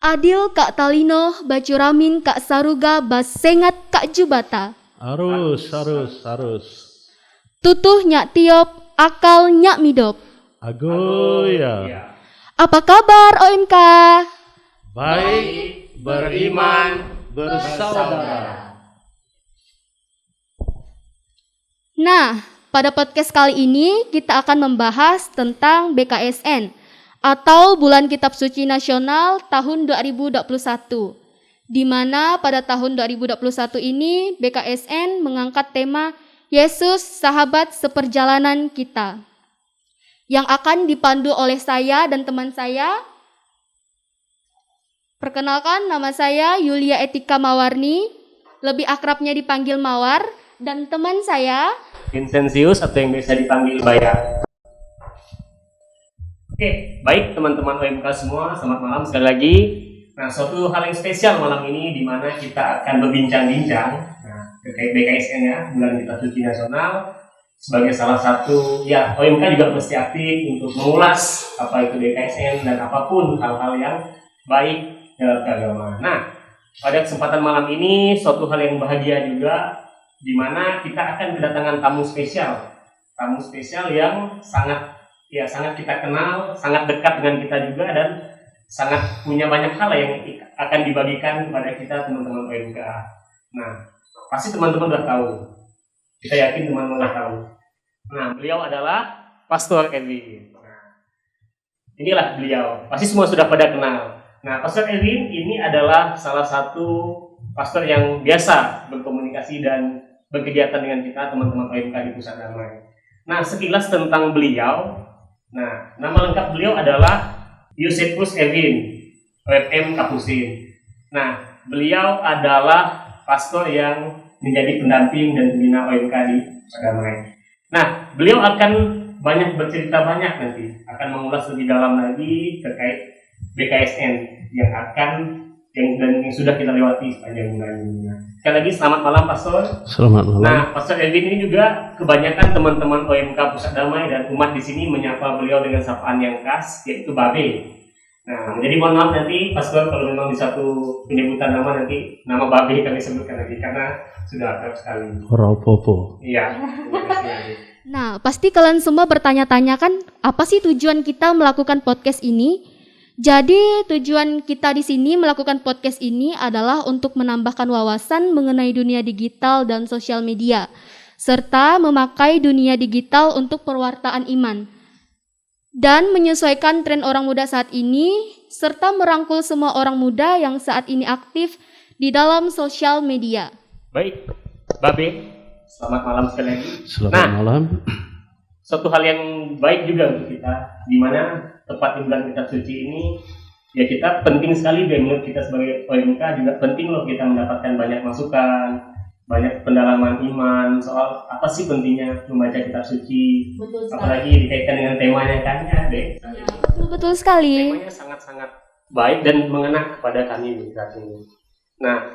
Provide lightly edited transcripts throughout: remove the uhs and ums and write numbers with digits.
Adil Kak Talino, Bacuramin Kak Saruga, Basengat Kak Jubata. Harus. Tutuh Nyak Tiop, Akal Nyak Midop. Agoya. Apa kabar OMK? Baik, beriman, bersaudara. Nah, pada podcast kali ini kita akan membahas tentang BKSN atau Bulan Kitab Suci Nasional tahun 2021. Di mana pada tahun 2021 ini BKSN mengangkat tema Yesus Sahabat Seperjalanan Kita, yang akan dipandu oleh saya dan teman saya. Perkenalkan, nama saya Yulia Etika Mawarni, lebih akrabnya dipanggil Mawar, dan teman saya Vincentius atau yang biasa dipanggil Bayar. Oke, baik teman-teman OMK semua, selamat malam sekali lagi. Nah, suatu hal yang spesial malam ini di mana kita akan berbincang-bincang terkait BKSN ya, Bulan Kitab Suci Nasional. Sebagai salah satu, ya OMK juga mesti aktif untuk mengulas apa itu BKSN dan apapun hal-hal yang baik dalam keagamaan. Nah, pada kesempatan malam ini suatu hal yang bahagia juga, di mana kita akan kedatangan tamu spesial yang sangat kita kenal, sangat dekat dengan kita juga, dan sangat punya banyak hal yang akan dibagikan kepada kita teman-teman OMK. Nah, pasti teman-teman sudah tahu. Kita yakin teman-teman sudah tahu. Nah, beliau adalah Pastor Edwin. Nah, inilah beliau. Pasti semua sudah pada kenal. Nah, Pastor Edwin ini adalah salah satu pastor yang biasa berkomunikasi dan berkegiatan dengan kita teman-teman OMK di Pusat Damai. Nah, sekilas tentang beliau. Nah, nama lengkap beliau adalah Yosefus Edwin, OFM Kapusin. Nah, beliau adalah pastor yang menjadi pendamping dan pembina OMK di Pusat Damai. Nah, beliau akan banyak bercerita nanti, akan mengulas lebih dalam lagi terkait BKSN yang sudah kita lewati sepanjang bulan ini. Sekali lagi selamat malam Pastor. Selamat malam. Nah, Pastor Edwin ini juga kebanyakan teman-teman OMK Pusat Damai dan umat di sini menyapa beliau dengan sapaan yang khas, yaitu Babe. Nah, jadi mohon maaf nanti Pastor kalau memang di satu penyebutan nama nanti nama Babe kami sebutkan lagi karena sudah akrab sekali. Ropopo. Iya. Nah, pasti kalian semua bertanya-tanya kan, apa sih tujuan kita melakukan podcast ini? Jadi, tujuan kita di sini melakukan podcast ini adalah untuk menambahkan wawasan mengenai dunia digital dan sosial media, serta memakai dunia digital untuk perwartaan iman, dan menyesuaikan tren orang muda saat ini, serta merangkul semua orang muda yang saat ini aktif di dalam sosial media. Baik, Babe, selamat malam sekali lagi. Selamat malam. Suatu hal yang baik juga untuk kita, di mana tepat di bulan Kitab Suci ini, ya kita penting sekali menurut kita sebagai OMK juga penting loh kita mendapatkan banyak masukan, banyak pendalaman iman soal apa sih pentingnya membaca Kitab Suci, apalagi dikaitkan dengan temanya kan ya, Dek. Betul sekali. Temanya sangat-sangat baik dan mengena kepada kami saat ini. Nah,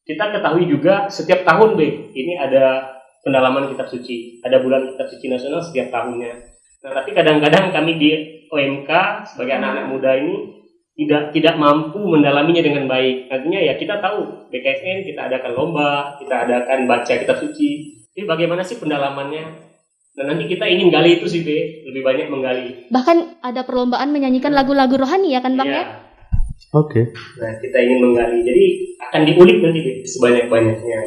kita ketahui juga setiap tahun, Be, ini ada pendalaman Kitab Suci, ada bulan Kitab Suci Nasional setiap tahunnya. Nah, tapi kadang-kadang kami di OMK sebagai anak-anak muda ini tidak mampu mendalaminya dengan baik. Artinya ya kita tahu BKSN kita adakan lomba, kita adakan baca Kitab Suci. Tapi bagaimana sih pendalamannya? Dan nanti kita ingin gali itu sih, Be, lebih banyak menggali. Bahkan ada perlombaan menyanyikan lagu-lagu rohani ya kan Bang ya? Oke. Nah, kita ingin menggali. Jadi akan diulik nanti, Be, sebanyak-banyaknya.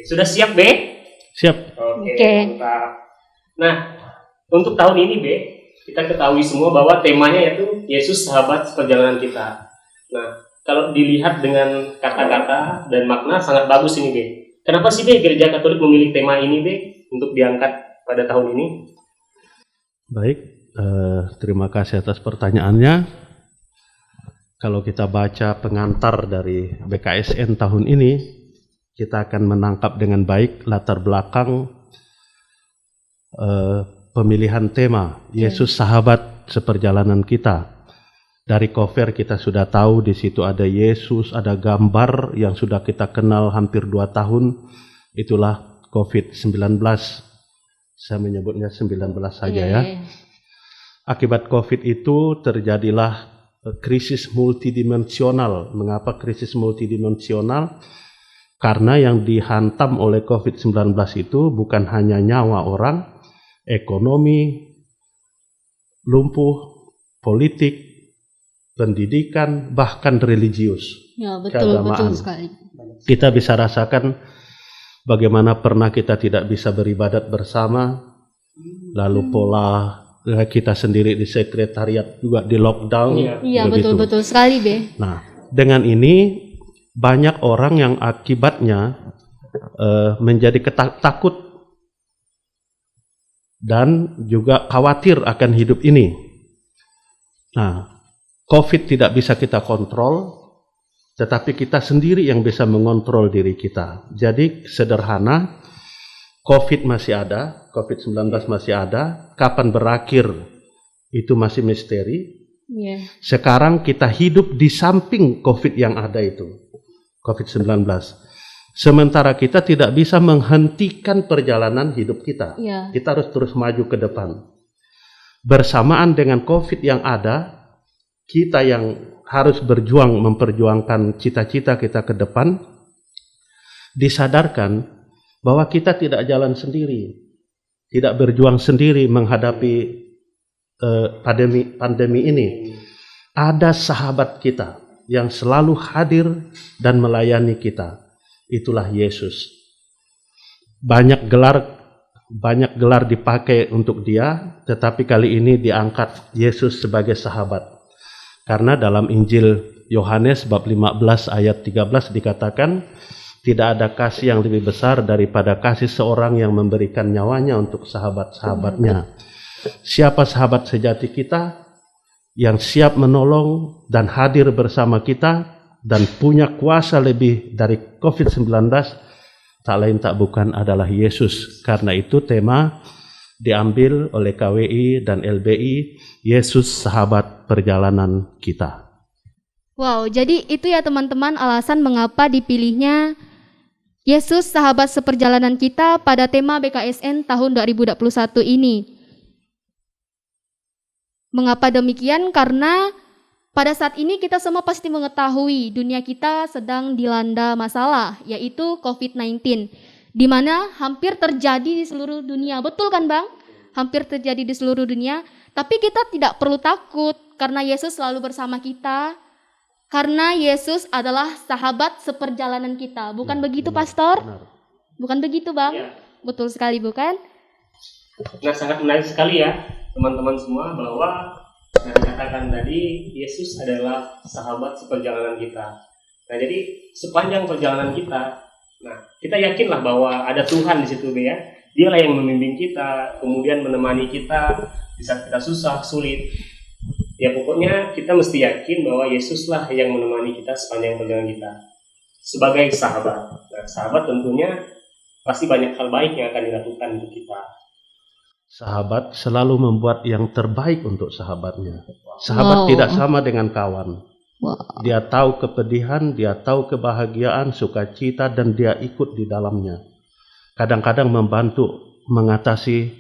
Sudah siap, Be? Siap. Oke. Mantap. Nah, untuk tahun ini, Be, kita ketahui semua bahwa temanya yaitu Yesus Sahabat Seperjalanan Kita. Nah, kalau dilihat dengan kata-kata dan makna sangat bagus ini, Be. Kenapa sih, Be, Gereja Katolik memilih tema ini, Be, untuk diangkat pada tahun ini? Baik, terima kasih atas pertanyaannya. Kalau kita baca pengantar dari BKSN tahun ini, kita akan menangkap dengan baik latar belakang pemilihan tema Yesus Sahabat Seperjalanan Kita. Dari cover kita sudah tahu di situ ada Yesus, ada gambar yang sudah kita kenal hampir 2 tahun. Itulah COVID-19. Saya menyebutnya 19 saja ya. Akibat COVID itu terjadilah krisis multidimensional. Mengapa krisis multidimensional? Karena yang dihantam oleh COVID-19 itu bukan hanya nyawa orang, ekonomi, lumpuh, politik, pendidikan, bahkan religius. Ya, betul keagamaan. sekali. Kita bisa rasakan bagaimana pernah kita tidak bisa beribadat bersama, lalu pola kita sendiri di sekretariat juga di lockdown. Iya, begitu. betul sekali, Be. Nah, dengan ini banyak orang yang akibatnya menjadi takut dan juga khawatir akan hidup ini. Nah, COVID tidak bisa kita kontrol, tetapi kita sendiri yang bisa mengontrol diri kita. Jadi sederhana, COVID masih ada, COVID-19 masih ada, kapan berakhir itu masih misteri. Yeah. Sekarang kita hidup di samping COVID yang ada itu, COVID-19. Sementara kita tidak bisa menghentikan perjalanan hidup kita. Yeah. Kita harus terus maju ke depan. Bersamaan dengan COVID yang ada, kita yang harus berjuang memperjuangkan cita-cita kita ke depan, disadarkan bahwa kita tidak jalan sendiri, tidak berjuang sendiri menghadapi pandemi ini. Ada sahabat kita yang selalu hadir dan melayani kita. Itulah Yesus. Banyak gelar dipakai untuk dia, tetapi kali ini diangkat Yesus sebagai sahabat. Karena dalam Injil Yohanes bab 15 ayat 13 dikatakan, tidak ada kasih yang lebih besar daripada kasih seorang yang memberikan nyawanya untuk sahabat-sahabatnya. Siapa sahabat sejati kita yang siap menolong dan hadir bersama kita dan punya kuasa lebih dari COVID-19, tak lain tak bukan adalah Yesus. Karena itu tema diambil oleh KWI dan LBI, Yesus sahabat perjalanan kita. Wow, jadi itu ya teman-teman alasan mengapa dipilihnya Yesus sahabat seperjalanan kita pada tema BKSN tahun 2021 ini. Mengapa demikian? Karena pada saat ini kita semua pasti mengetahui dunia kita sedang dilanda masalah, yaitu COVID-19. Di mana hampir terjadi di seluruh dunia. Betul kan Bang? Hampir terjadi di seluruh dunia. Tapi kita tidak perlu takut karena Yesus selalu bersama kita. Karena Yesus adalah sahabat seperjalanan kita. Bukan begitu Pastor? Benar. Bukan begitu Bang? Ya. Betul sekali bukan? Nah, sangat menarik sekali ya teman-teman semua bahwa yang dikatakan tadi Yesus adalah sahabat seperjalanan kita. Nah, jadi sepanjang perjalanan kita, nah, kita yakinlah bahwa ada Tuhan di situ, ya. Dialah yang membimbing kita, kemudian menemani kita di saat kita susah, sulit. Ya pokoknya kita mesti yakin bahwa Yesuslah yang menemani kita sepanjang perjalanan kita sebagai sahabat. Nah, sahabat tentunya pasti banyak hal baik yang akan dilakukan untuk kita. Sahabat selalu membuat yang terbaik untuk sahabatnya. Sahabat tidak sama dengan kawan. Dia tahu kepedihan, dia tahu kebahagiaan, sukacita, dan dia ikut di dalamnya. Kadang-kadang membantu mengatasi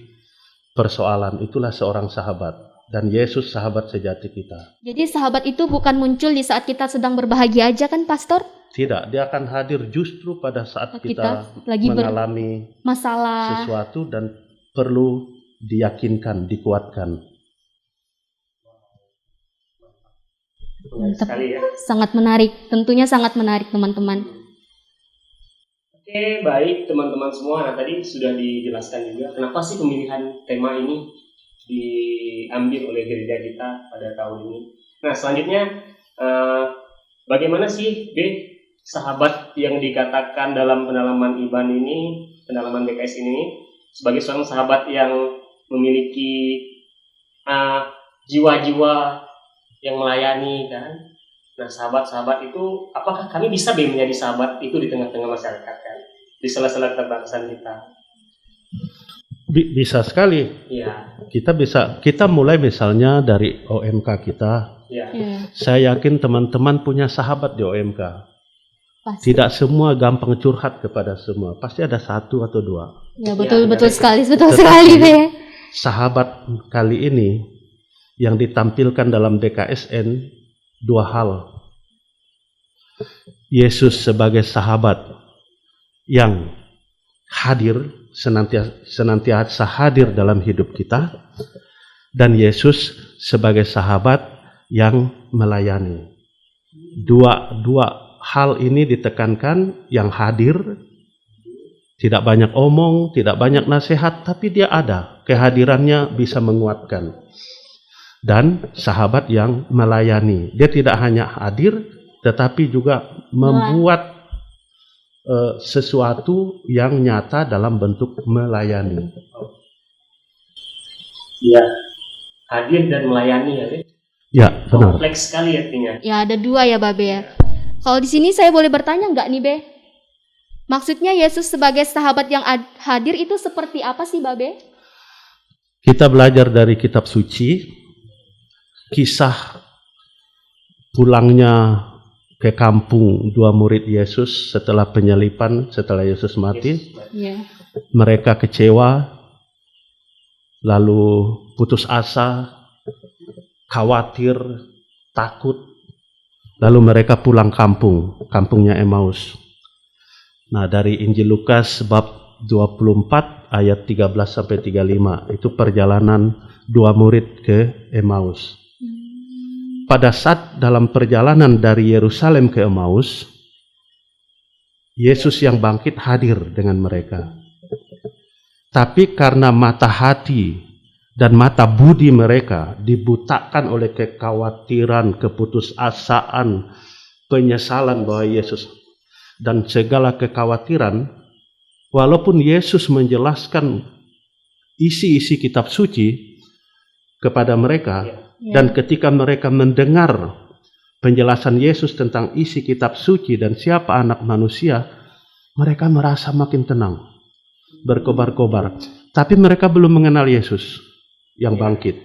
persoalan. Itulah seorang sahabat. Dan Yesus sahabat sejati kita. Jadi sahabat itu bukan muncul di saat kita sedang berbahagia aja kan Pastor? Tidak, dia akan hadir justru pada saat kita lagi mengalami masalah sesuatu dan perlu diyakinkan, dikuatkan. Sekali ya. Sangat menarik, tentunya sangat menarik teman-teman. Oke, baik teman-teman semua. Nah, tadi sudah dijelaskan juga kenapa sih pemilihan tema ini diambil oleh gereja kita pada tahun ini. Nah, selanjutnya bagaimana sih sahabat yang dikatakan dalam pendalaman IBAN ini, pendalaman BKS ini, sebagai seorang sahabat yang memiliki jiwa-jiwa yang melayani kan? Nah, sahabat-sahabat itu, apakah kami bisa menjadi sahabat itu di tengah-tengah masyarakat kan? Di sela-sela keterbatasan kita? Bisa sekali. Iya. Kita mulai misalnya dari OMK kita. Iya. Saya yakin teman-teman punya sahabat di OMK. Pasti. Tidak semua gampang curhat kepada semua. Pasti ada satu atau dua. Ya betul sekali, Sahabat kali ini yang ditampilkan dalam BKSN dua hal. Yesus sebagai sahabat yang hadir, senantiasa hadir dalam hidup kita, dan Yesus sebagai sahabat yang melayani. Dua hal ini ditekankan, yang hadir, tidak banyak omong, tidak banyak nasihat, tapi dia ada, kehadirannya bisa menguatkan. Dan sahabat yang melayani, dia tidak hanya hadir, tetapi juga membuat sesuatu yang nyata dalam bentuk melayani. Ya, hadir dan melayani ya, Be. Ya, benar. Kompleks sekali artinya. Ya ada dua ya Babe ya. Kalau di sini saya boleh bertanya nggak nih Be? Maksudnya Yesus sebagai sahabat yang hadir itu seperti apa sih Babe? Kita belajar dari kitab suci, kisah pulangnya ke kampung dua murid Yesus setelah penyalipan, setelah Yesus mati. Yeah. Mereka kecewa, lalu putus asa, khawatir, takut. Lalu mereka pulang kampungnya Emmaus. Nah, dari Injil Lukas bab 24 ayat 13 sampai 35 itu perjalanan dua murid ke Emmaus. Pada saat dalam perjalanan dari Yerusalem ke Emmaus, Yesus yang bangkit hadir dengan mereka. Tapi karena mata hati dan mata budi mereka dibutakan oleh kekhawatiran, keputusasaan, penyesalan bahwa Yesus dan segala kekhawatiran, walaupun Yesus menjelaskan isi-isi kitab suci kepada mereka, dan ketika mereka mendengar penjelasan Yesus tentang isi kitab suci dan siapa anak manusia, mereka merasa makin tenang, berkobar-kobar. Tapi mereka belum mengenal Yesus yang bangkit.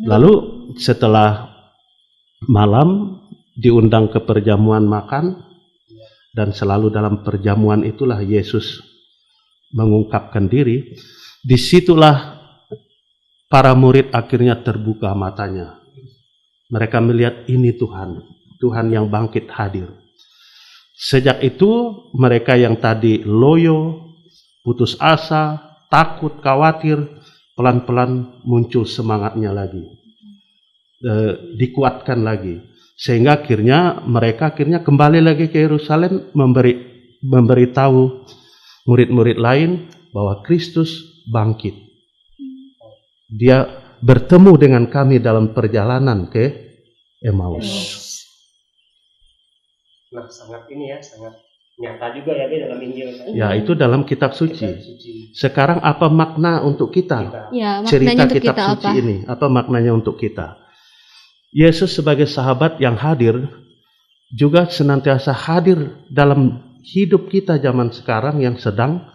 Lalu setelah malam diundang ke perjamuan makan, dan selalu dalam perjamuan itulah Yesus mengungkapkan diri. Disitulah para murid akhirnya terbuka matanya. Mereka melihat ini Tuhan yang bangkit hadir. Sejak itu mereka yang tadi loyo, putus asa, takut, khawatir, pelan-pelan muncul semangatnya lagi, dikuatkan lagi, sehingga mereka akhirnya kembali lagi ke Yerusalem, memberitahu murid-murid lain bahwa Kristus bangkit. Dia bertemu dengan kami dalam perjalanan ke Emmaus. Nah, sangat nyata juga ya dalam Injil. Ya, itu dalam kitab suci. Sekarang apa makna untuk kita? Ya, Cerita untuk kitab kita suci apa? ini, apa maknanya untuk kita? Yesus sebagai sahabat yang hadir juga senantiasa hadir dalam hidup kita zaman sekarang yang sedang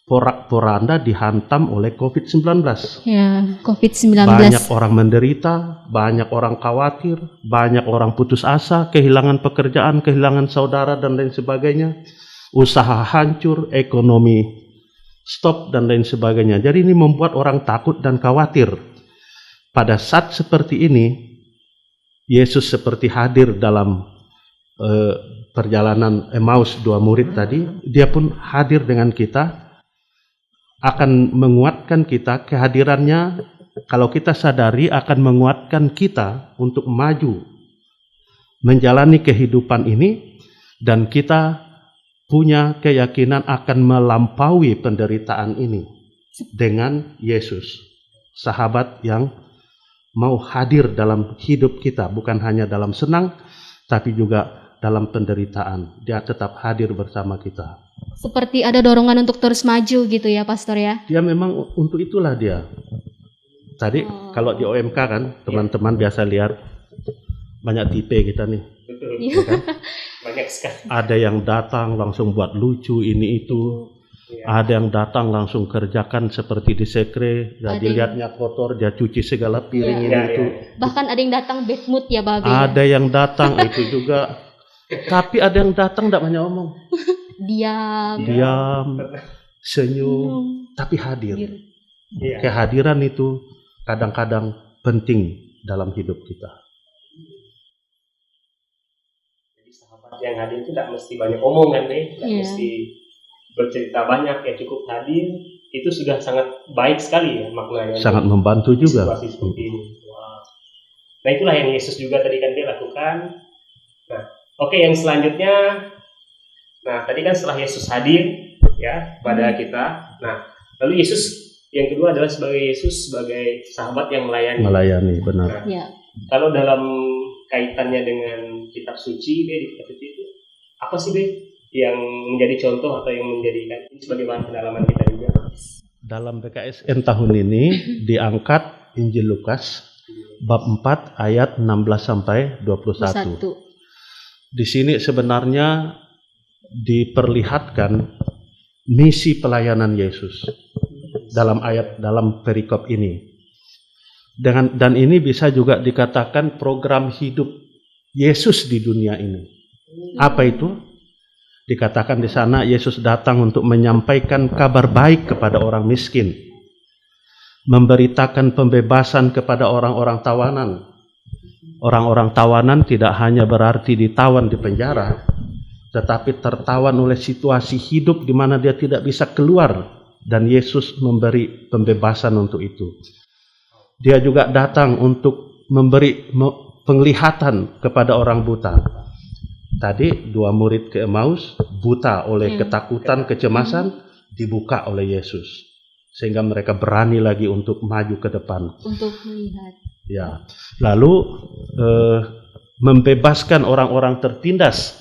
porak-poranda dihantam oleh COVID-19. Ya, COVID-19. Banyak orang menderita, banyak orang khawatir, banyak orang putus asa, kehilangan pekerjaan, kehilangan saudara, dan lain sebagainya. Usaha hancur, ekonomi stop, dan lain sebagainya. Jadi ini membuat orang takut dan khawatir. Pada saat seperti ini, Yesus seperti hadir dalam perjalanan Emmaus dua murid tadi. Dia pun hadir dengan kita, akan menguatkan kita. Kehadirannya, kalau kita sadari, akan menguatkan kita untuk maju menjalani kehidupan ini, dan kita punya keyakinan akan melampaui penderitaan ini dengan Yesus, sahabat yang mau hadir dalam hidup kita, bukan hanya dalam senang tapi juga dalam penderitaan. Dia tetap hadir bersama kita. Seperti ada dorongan untuk terus maju gitu ya, Pastor ya. Dia memang untuk itulah dia. Tadi kalau di OMK kan, teman-teman biasa lihat banyak tipe kita nih. Betul. Iya. Kan? Banyak sekali. Ada yang datang langsung buat lucu ini itu. Ada yang datang langsung kerjakan seperti di sekre, jadi lihatnya kotor, dia cuci segala piring ini itu. Bahkan ada yang datang bad mood ya, Babe. Ada yang datang itu juga. Tapi ada yang datang tidak banyak omong. Diam, senyum, tapi hadir. Kehadiran itu kadang-kadang penting dalam hidup kita. Jadi sahabat yang hadir itu tidak mesti banyak omongan deh, tidak mesti bercerita banyak, ya cukup hadir. Itu sudah sangat baik sekali ya maknanya. Sangat membantu juga. Situasi seperti ini. Wow. Nah itulah yang Yesus juga tadi kan dia lakukan. Nah, oke, yang selanjutnya, nah tadi kan setelah Yesus hadir ya pada kita. Nah, lalu Yesus yang kedua adalah sebagai Yesus sebagai sahabat yang melayani. Melayani, benar. Nah, kalau dalam kaitannya dengan kitab suci, di kitab suci itu apa sih yang menjadi contoh atau yang menjadikan ini sebagai bahan pendalaman kita juga? Dalam BKSN tahun ini diangkat Injil Lukas bab 4 ayat 16 sampai 21. Di sini sebenarnya diperlihatkan misi pelayanan Yesus dalam perikop ini. Dan ini bisa juga dikatakan program hidup Yesus di dunia ini. Apa itu? Dikatakan di sana Yesus datang untuk menyampaikan kabar baik kepada orang miskin, memberitakan pembebasan kepada orang-orang tawanan. Orang-orang tawanan tidak hanya berarti ditawan di penjara, tetapi tertawan oleh situasi hidup di mana dia tidak bisa keluar, dan Yesus memberi pembebasan untuk itu. Dia juga datang untuk memberi penglihatan kepada orang buta. Tadi 2 murid ke Emmaus buta oleh ketakutan, kecemasan, dibuka oleh Yesus sehingga mereka berani lagi untuk maju ke depan untuk melihat. Ya, lalu membebaskan orang-orang tertindas.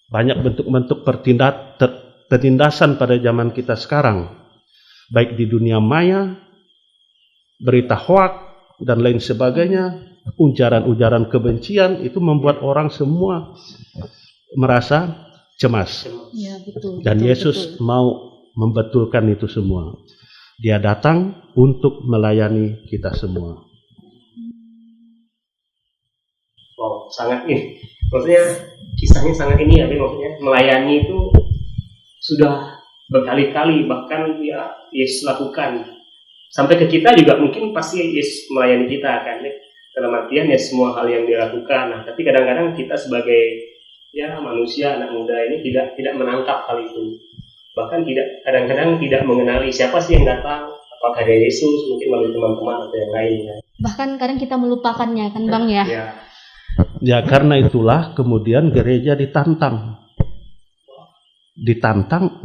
Banyak bentuk-bentuk penindasan pada zaman kita sekarang, baik di dunia maya, berita hoak dan lain sebagainya. Ujaran-ujaran kebencian itu membuat orang semua merasa cemas. Ya, betul. Dan Yesus mau membetulkan itu semua. Dia datang untuk melayani kita semua. Wow, sangat ini. Maksudnya kisahnya sangat ini ya, maksudnya melayani itu sudah berkali-kali bahkan ya Yesus lakukan. Sampai ke kita juga mungkin pasti Yesus melayani kita kan. Dalam artian ya semua hal yang dilakukan. Nah, tapi kadang-kadang kita sebagai ya manusia anak muda ini tidak menangkap hal itu. Bahkan kadang-kadang tidak mengenali siapa sih yang datang, apakah dari Yesus, mungkin melalui teman-teman atau yang lainnya. Bahkan kadang kita melupakannya kan Bang ya. Ya, karena itulah kemudian gereja ditantang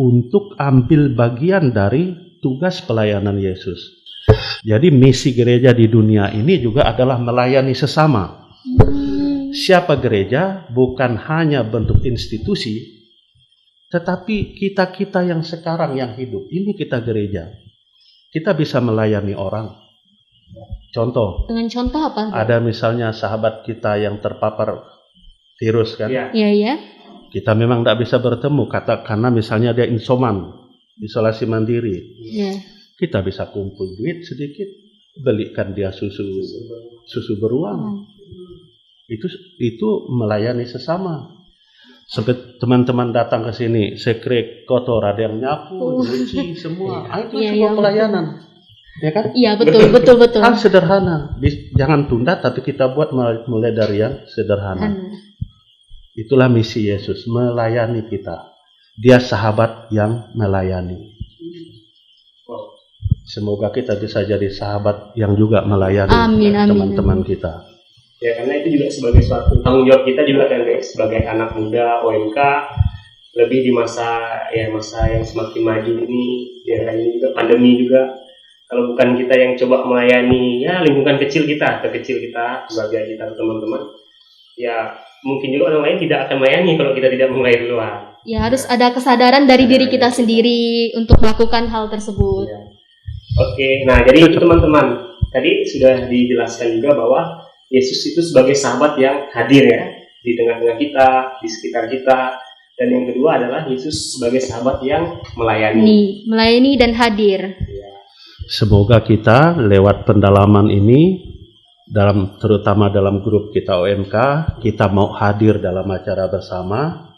untuk ambil bagian dari tugas pelayanan Yesus. Jadi misi gereja di dunia ini juga adalah melayani sesama. Siapa gereja? Bukan hanya bentuk institusi, tetapi kita yang sekarang yang hidup. Ini kita gereja. Kita bisa melayani orang. Contoh. Dengan contoh apa? Ada misalnya sahabat kita yang terpapar virus kan? Iya. Kita memang tidak bisa bertemu karena misalnya dia isoman, isolasi mandiri. Iya. Kita bisa kumpul duit sedikit, belikan dia susu beruang. Itu melayani sesama. Sampai teman-teman datang ke sini, sekrek kotor, ada yang nyapu, cuci semua. Itu sebuah pelayanan. Ya kan? Iya, betul. Hal sederhana. Jangan tunda, tapi kita buat mulai dari yang sederhana. Itulah misi Yesus, melayani kita. Dia sahabat yang melayani. Semoga kita bisa jadi sahabat yang juga melayani teman-teman kita. Ya, karena itu juga sebagai suatu tanggung jawab kita juga kan guys, sebagai anak muda OMK, lebih di masa yang semakin maju ini, ya ini juga pandemi juga. Kalau bukan kita yang coba melayani ya lingkungan kecil kita, sebagai kita teman-teman, ya mungkin juga orang lain tidak akan melayani kalau kita tidak mulai duluan. Ya, harus ada kesadaran dari diri kita sendiri untuk melakukan hal tersebut. Ya. Oke, nah jadi itu teman-teman, tadi sudah dijelaskan juga bahwa Yesus itu sebagai sahabat yang hadir ya di tengah-tengah kita, di sekitar kita, dan yang kedua adalah Yesus sebagai sahabat yang melayani dan hadir. Ya. Semoga kita lewat pendalaman ini, terutama dalam grup kita OMK, kita mau hadir dalam acara bersama,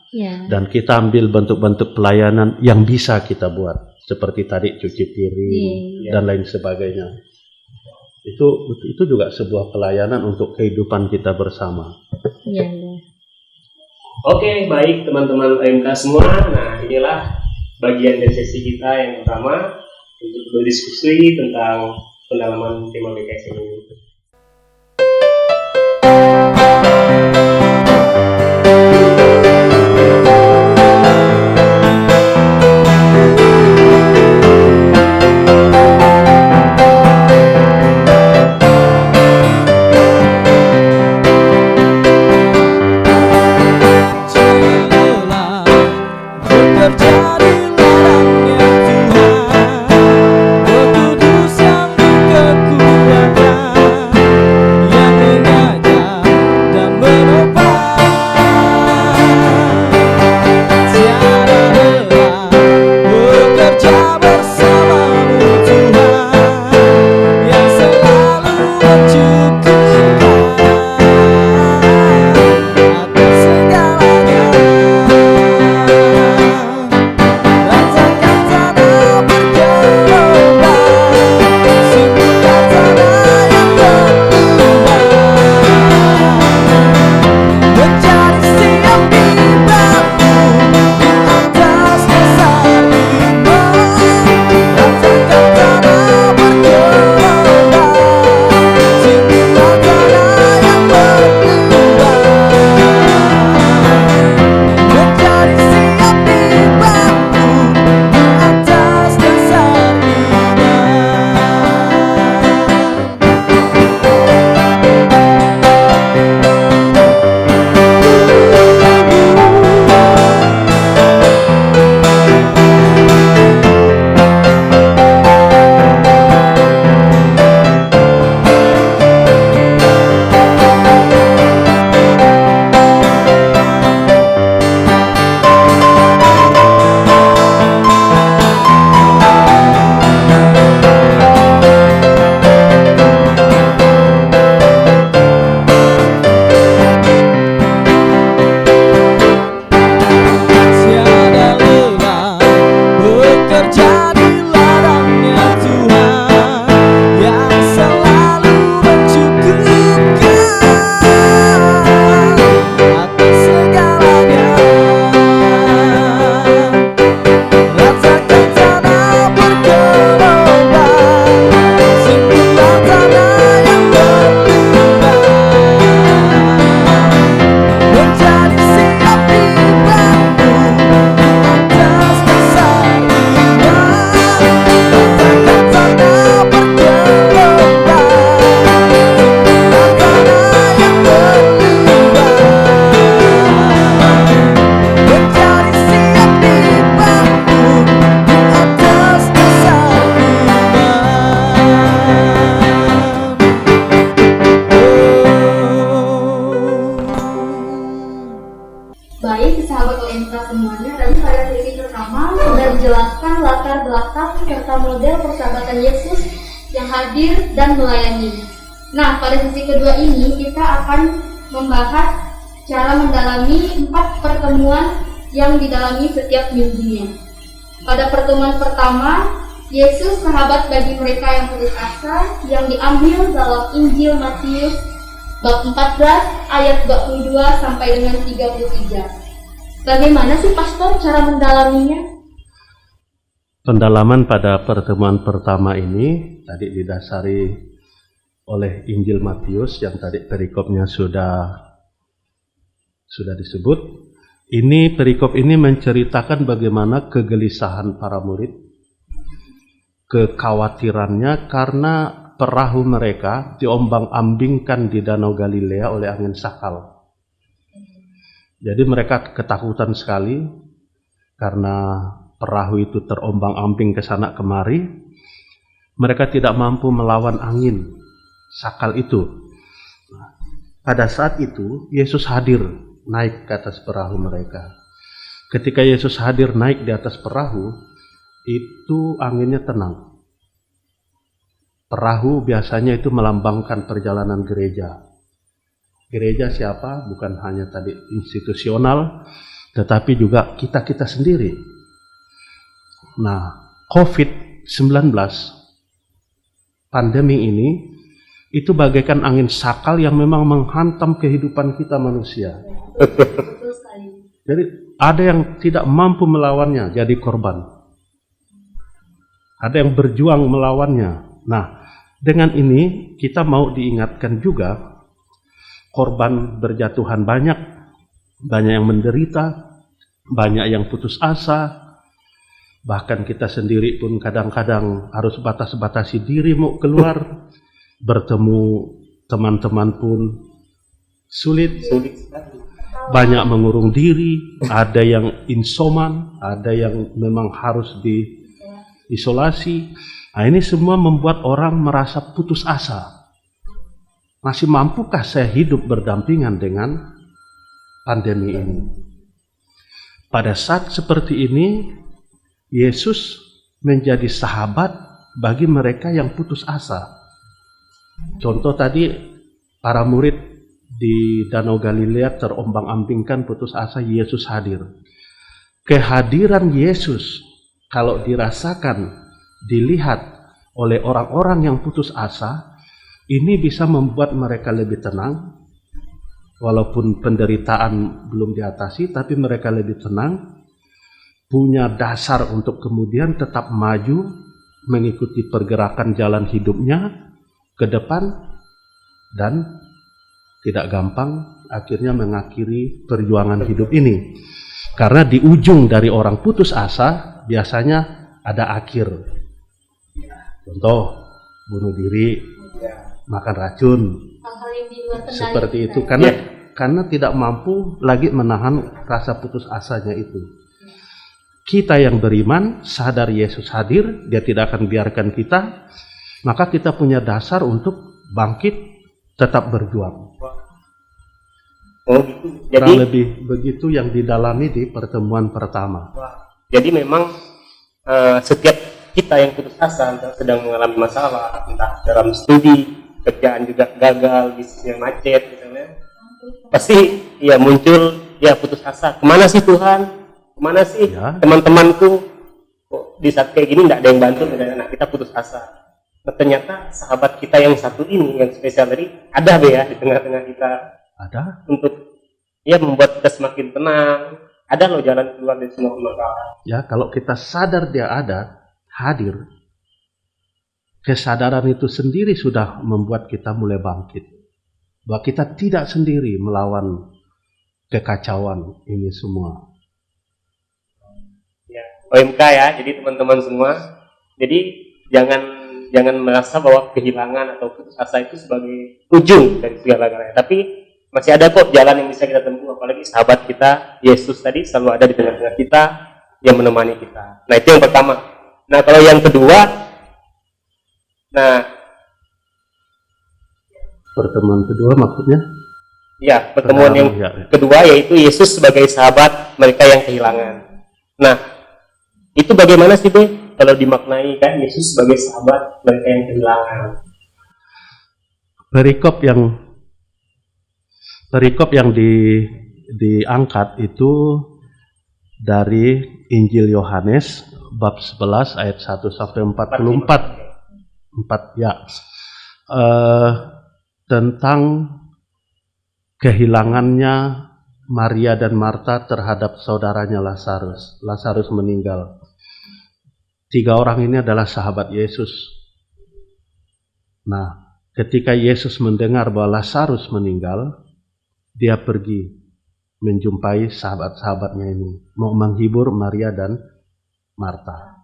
dan kita ambil bentuk-bentuk pelayanan yang bisa kita buat. Seperti tadi cuci piring dan lain sebagainya. Itu juga sebuah pelayanan untuk kehidupan kita bersama. Oke, baik teman-teman OMK semua. Nah, inilah bagian dari sesi kita yang pertama untuk berdiskusi tentang pendalaman tema BKS ini. Baik, sahabat OMK semuanya, tadi pada sesi pertama sudah dijelaskan latar belakang serta model persahabatan Yesus yang hadir dan melayani. Nah, pada sesi kedua ini kita akan membahas cara mendalami 4 pertemuan yang didalami setiap minggunya. Pada pertemuan pertama, Yesus sahabat bagi mereka yang putus asa, yang diambil dalam Injil Matius bab 14 ayat 22 sampai dengan 33. Bagaimana sih Pastor cara mendalaminya? Pendalaman pada pertemuan pertama ini tadi didasari oleh Injil Matius yang tadi perikopnya sudah disebut. Ini perikop ini menceritakan bagaimana kegelisahan para murid, kekhawatirannya karena perahu mereka diombang-ambingkan di Danau Galilea oleh angin sakal. Jadi mereka ketakutan sekali karena perahu itu terombang-ambing ke sana kemari. Mereka tidak mampu melawan angin sakal itu. Pada saat itu Yesus hadir naik ke atas perahu mereka. Ketika Yesus hadir naik di atas perahu, itu anginnya tenang. Perahu biasanya itu melambangkan perjalanan gereja. Gereja siapa? Bukan hanya tadi institusional, tetapi juga kita-kita sendiri. Nah, COVID-19, pandemi ini, itu bagaikan angin sakal yang memang menghantam kehidupan kita manusia. Betul sekali. Jadi ada yang tidak mampu melawannya, jadi korban. Ada yang berjuang melawannya. Nah, dengan ini kita mau diingatkan juga, korban berjatuhan banyak yang menderita, banyak yang putus asa. Bahkan kita sendiri pun kadang-kadang harus batasi diri mau keluar, bertemu teman-teman pun sulit. Banyak mengurung diri, ada yang insoman, ada yang memang harus diisolasi. Nah, ini semua membuat orang merasa putus asa. Masih mampukah saya hidup berdampingan dengan pandemi ini? Pada saat seperti ini, Yesus menjadi sahabat bagi mereka yang putus asa. Contoh tadi, para murid di Danau Galilea terombang-ambingkan putus asa, Yesus hadir. Kehadiran Yesus kalau dirasakan, dilihat oleh orang-orang yang putus asa, ini bisa membuat mereka lebih tenang. Walaupun penderitaan belum diatasi, tapi mereka lebih tenang, punya dasar untuk kemudian tetap maju, mengikuti pergerakan jalan hidupnya ke depan, dan tidak gampang akhirnya mengakhiri perjuangan hidup ini. Karena di ujung dari orang putus asa biasanya ada akhir. Contoh, bunuh diri, makan racun, Hal-hal yang di luar kendali seperti kita. itu. Karena tidak mampu lagi menahan rasa putus asanya itu. Kita yang beriman, sadar Yesus hadir, dia tidak akan biarkan kita, maka kita punya dasar untuk bangkit, tetap berjuang. Oh gitu. Kurang lebih begitu yang didalami di pertemuan pertama. Jadi memang setiap kita yang putus asa, entah sedang mengalami masalah, entah dalam studi, kerjaan juga gagal, bisnisnya macet, misalnya, pasti ya muncul ya putus asa. Kemana sih Tuhan? Kemana sih teman-temanku? Kok di saat kayak gini nggak ada yang bantu, nggak ada anak, kita putus asa. Nah, ternyata sahabat kita yang satu ini, yang spesial tadi, ada ya di tengah-tengah kita. Ada. Untuk ya membuat kita semakin tenang. Ada loh jalan keluar dari semua masalah. Ya, kalau kita sadar dia ada, hadir, kesadaran itu sendiri sudah membuat kita mulai bangkit. Bahwa kita tidak sendiri melawan kekacauan ini semua. Ya, OMK ya, jadi teman-teman semua. Jadi jangan merasa bahwa kehilangan atau putus asa itu sebagai ujung dari segala-galanya. Tapi masih ada kok jalan yang bisa kita tempuh, apalagi sahabat kita Yesus tadi selalu ada di tengah-tengah kita yang menemani kita. Nah, itu yang pertama. Nah, kalau yang kedua, pertemuan kedua maksudnya? Ya, pertemuan yang kedua yaitu Yesus sebagai sahabat mereka yang kehilangan. Nah, itu bagaimana sih Be? Kalau dimaknai kan Yesus sebagai sahabat mereka yang kehilangan. Perikop yang diangkat itu dari Injil Yohanes bab 11 ayat 1 sampai 44. Tentang kehilangannya Maria dan Marta terhadap saudaranya Lazarus. Lazarus meninggal. 3 orang ini adalah sahabat Yesus. Nah, ketika Yesus mendengar bahwa Lazarus meninggal, dia pergi menjumpai sahabat-sahabatnya ini, mau menghibur Maria dan Marta.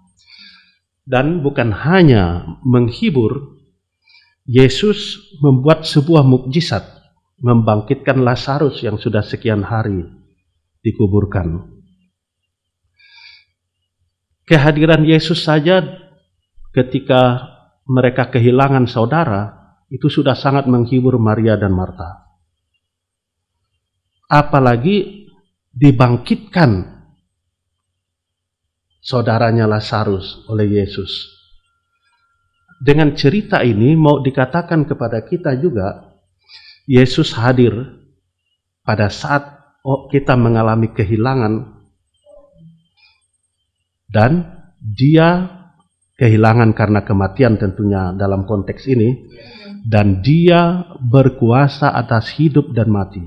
Dan bukan hanya menghibur, Yesus membuat sebuah mukjizat, membangkitkan Lazarus yang sudah sekian hari dikuburkan. Kehadiran Yesus saja ketika mereka kehilangan saudara, itu sudah sangat menghibur Maria dan Marta. Apalagi dibangkitkan saudaranya Lazarus oleh Yesus. Dengan cerita ini mau dikatakan kepada kita juga, Yesus hadir pada saat kita mengalami kehilangan, dan dia kehilangan karena kematian tentunya dalam konteks ini, dan dia berkuasa atas hidup dan mati.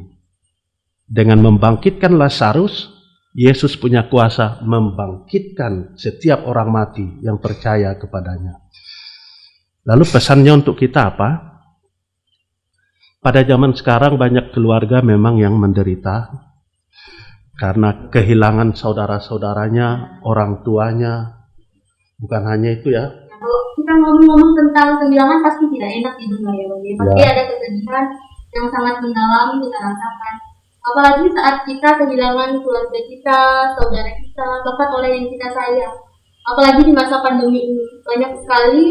Dengan membangkitkan Lazarus, Yesus punya kuasa membangkitkan setiap orang mati yang percaya kepadanya. Lalu pesannya untuk kita apa? Pada zaman sekarang banyak keluarga memang yang menderita karena kehilangan saudara-saudaranya, orang tuanya. Bukan hanya itu ya. Kalau kita ngomong-ngomong tentang kehilangan pasti tidak enak di dunia ya, pasti ada kesedihan yang sangat mendalam kita rasakan. Apalagi saat kita kehilangan keluarga kita, saudara kita, bahkan oleh yang kita sayang. Apalagi di masa pandemi ini, banyak sekali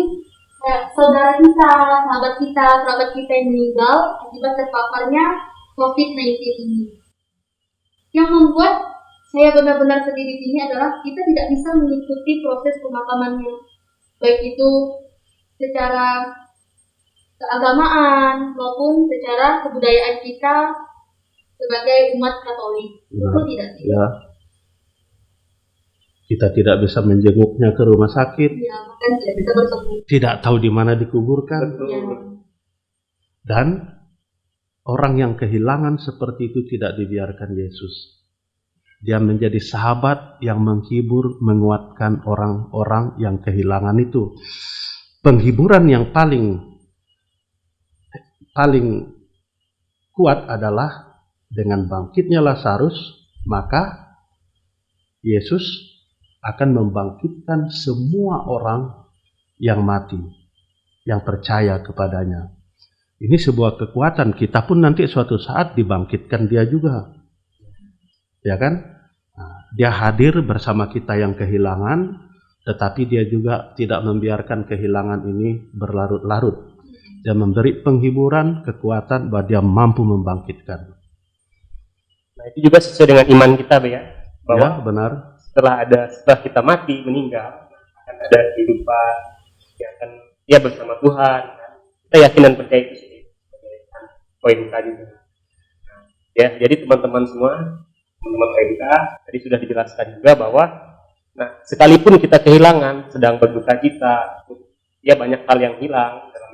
saudara kita, kerabat kita yang meninggal akibat terpaparnya COVID-19 ini. Yang membuat saya benar-benar sedih di sini adalah kita tidak bisa mengikuti proses pemakamannya, baik itu secara keagamaan maupun secara kebudayaan kita sebagai umat Katolik. Itu tidak sih? Ya. Kita tidak bisa menjenguknya ke rumah sakit. Ya, bahkan tidak bisa bertemu. Tidak tahu di mana dikuburkan. Ya. Dan orang yang kehilangan seperti itu tidak dibiarkan Yesus. Dia menjadi sahabat yang menghibur, menguatkan orang-orang yang kehilangan itu. Penghiburan yang paling kuat adalah dengan bangkitnya Lazarus, maka Yesus akan membangkitkan semua orang yang mati, yang percaya kepadanya. Ini sebuah kekuatan, kita pun nanti suatu saat dibangkitkan dia juga. Ya kan? Nah, dia hadir bersama kita yang kehilangan, tetapi dia juga tidak membiarkan kehilangan ini berlarut-larut. Dia memberi penghiburan, kekuatan bahwa dia mampu membangkitkan. Nah, itu juga sesuai dengan iman kita, ya, bahwa Ya, benar. Setelah kita mati, meninggal, akan ada kehidupan yang akan bersama Tuhan. Kita yakin dan percaya itu sih. Poin tadi. Ya, jadi teman-teman semua, teman-teman PMK, tadi sudah dijelaskan juga bahwa sekalipun kita kehilangan, sedang berduka cita, ya banyak hal yang hilang dalam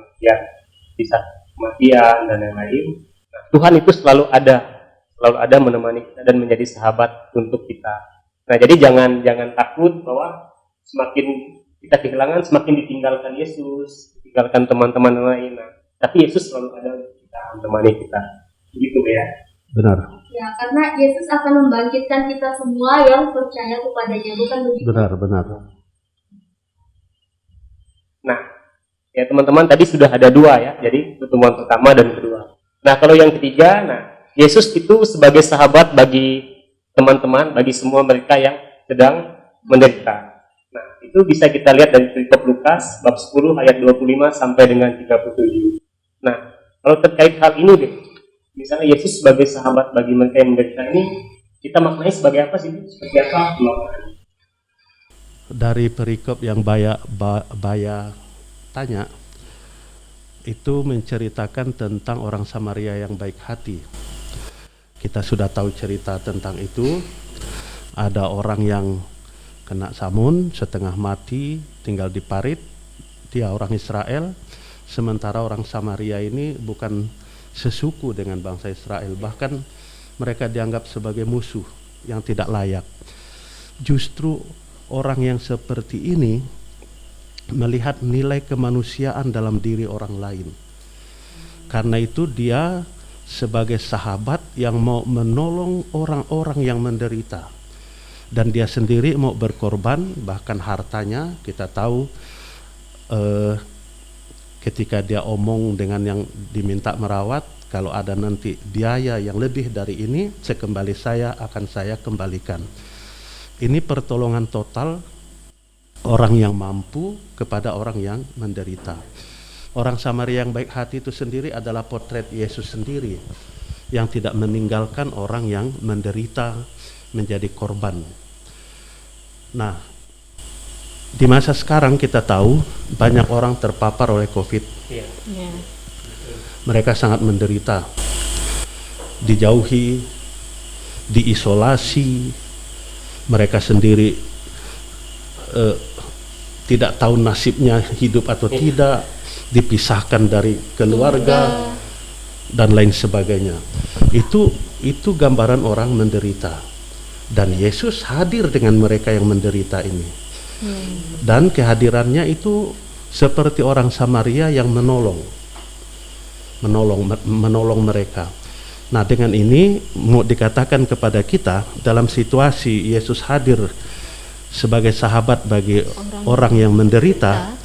bisa kematian dan lain-lain. Nah, Tuhan itu selalu ada menemani kita dan menjadi sahabat untuk kita. Nah, jadi jangan takut bahwa semakin kita kehilangan, semakin ditinggalkan Yesus, ditinggalkan teman-teman lain. Nah, tapi Yesus selalu ada untuk kita, menemani kita. Begitu ya. Benar. Ya, karena Yesus akan membangkitkan kita semua yang percaya kepadanya, bukan begitu? Benar. Nah, ya teman-teman tadi sudah ada dua ya, jadi pertemuan pertama dan kedua. Nah, kalau yang ketiga, Yesus itu sebagai sahabat bagi teman-teman, bagi semua mereka yang sedang menderita. Nah, itu bisa kita lihat dari perikop Lukas bab 10 ayat 25 sampai dengan 37. Nah, kalau terkait hal ini deh, misalnya Yesus sebagai sahabat bagi mereka yang menderita ini, kita maknai sebagai apa sih? Seperti apa maknanya? Dari perikop yang Baya tanya, itu menceritakan tentang orang Samaria yang baik hati. Kita sudah tahu cerita tentang itu. Ada orang yang kena samun, setengah mati, tinggal di parit. Dia orang Israel, sementara orang Samaria ini bukan sesuku dengan bangsa Israel. Bahkan mereka dianggap sebagai musuh yang tidak layak. Justru orang yang seperti ini melihat nilai kemanusiaan dalam diri orang lain. Karena itu dia sebagai sahabat yang mau menolong orang-orang yang menderita, dan dia sendiri mau berkorban, bahkan hartanya. Kita tahu ketika dia omong dengan yang diminta merawat, kalau ada nanti biaya yang lebih dari ini, sekembali saya akan saya kembalikan. Ini pertolongan total orang yang mampu kepada orang yang menderita. Orang Samaria yang baik hati itu sendiri adalah potret Yesus sendiri, yang tidak meninggalkan orang yang menderita menjadi korban. Nah, di masa sekarang kita tahu banyak orang terpapar oleh COVID. Iya. Mereka sangat menderita, dijauhi, diisolasi, mereka sendiri tidak tahu nasibnya hidup atau tidak, dipisahkan dari keluarga dan lain sebagainya. Itu gambaran orang menderita. Dan Yesus hadir dengan mereka yang menderita ini. Dan kehadirannya itu seperti orang Samaria yang menolong mereka. Nah, dengan ini mau dikatakan kepada kita, dalam situasi Yesus hadir sebagai sahabat bagi orang yang menderita,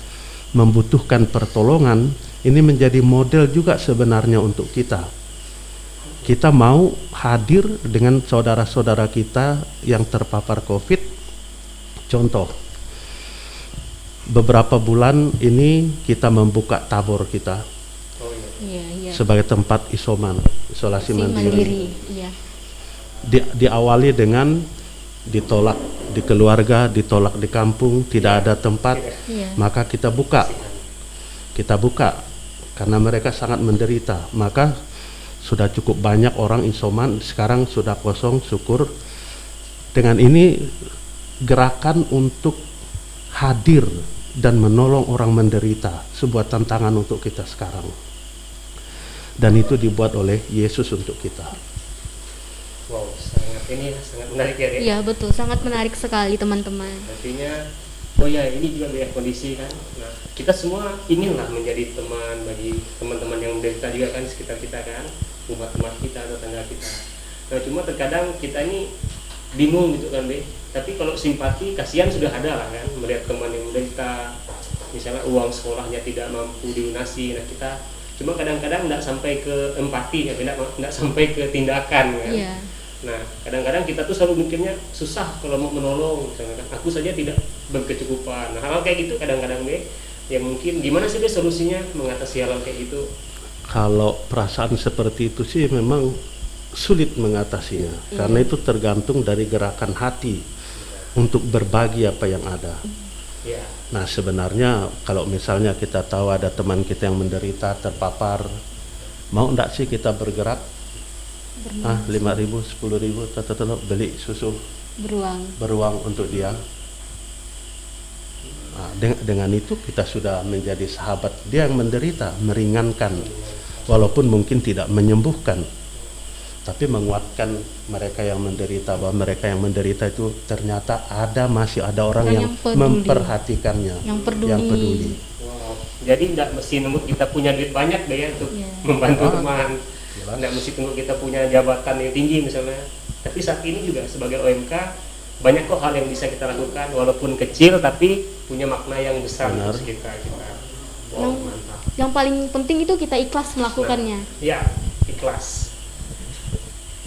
membutuhkan pertolongan, ini menjadi model juga sebenarnya untuk kita. Kita mau hadir dengan saudara-saudara kita yang terpapar COVID. Contoh, beberapa bulan ini kita membuka tabor kita sebagai tempat isolasi mandiri. Iya. Diawali dengan ditolak di keluarga, ditolak di kampung, tidak ada tempat, maka kita buka karena mereka sangat menderita. Maka sudah cukup banyak orang isoman, sekarang sudah kosong, syukur. Dengan ini gerakan untuk hadir dan menolong orang menderita, sebuah tantangan untuk kita sekarang. Dan itu dibuat oleh Yesus untuk kita. Wow, sangat menarik ya. Iya, betul, sangat menarik sekali teman-teman. Artinya, ini juga banyak kondisi kan. Nah, kita semua inginlah menjadi teman bagi teman-teman yang menderita juga kan, sekitar kita kan, umat-umat kita, tetangga kita. Nah, cuma terkadang kita ini bingung gitu kan, tapi kalau simpati, kasihan sudah ada lah kan, melihat teman yang menderita, misalnya uang sekolahnya tidak mampu dilunasi. Nah, kita cuma kadang-kadang tidak sampai ke empati ya, tidak sampai ke tindakan kan. Nah, kadang-kadang kita tuh selalu mikirnya susah kalau mau menolong, misalnya kan, aku saja tidak berkecukupan. Nah, hal kayak gitu kadang-kadang yang mungkin gimana sih solusinya mengatasi hal kayak gitu? Kalau perasaan seperti itu sih memang sulit mengatasinya, karena itu tergantung dari gerakan hati untuk berbagi apa yang ada. Nah, sebenarnya kalau misalnya kita tahu ada teman kita yang menderita, terpapar, mau enggak sih kita bergerak? 5.000, 10.000, beli susu beruang untuk dia. Nah, dengan itu kita sudah menjadi sahabat dia yang menderita, meringankan, walaupun mungkin tidak menyembuhkan, tapi menguatkan mereka yang menderita, bahwa mereka yang menderita itu ternyata masih ada orang yang memperhatikannya, yang peduli. Wow. Jadi tidak mesti nunggu kita punya duit banyak deh ya untuk membantu teman. Tidak mesti tunggu kita punya jabatan yang tinggi misalnya. Tapi saat ini juga sebagai OMK banyak kok hal yang bisa kita lakukan, walaupun kecil tapi punya makna yang besar untuk kita. Wow, mantap. Yang paling penting itu kita ikhlas melakukannya. Ikhlas.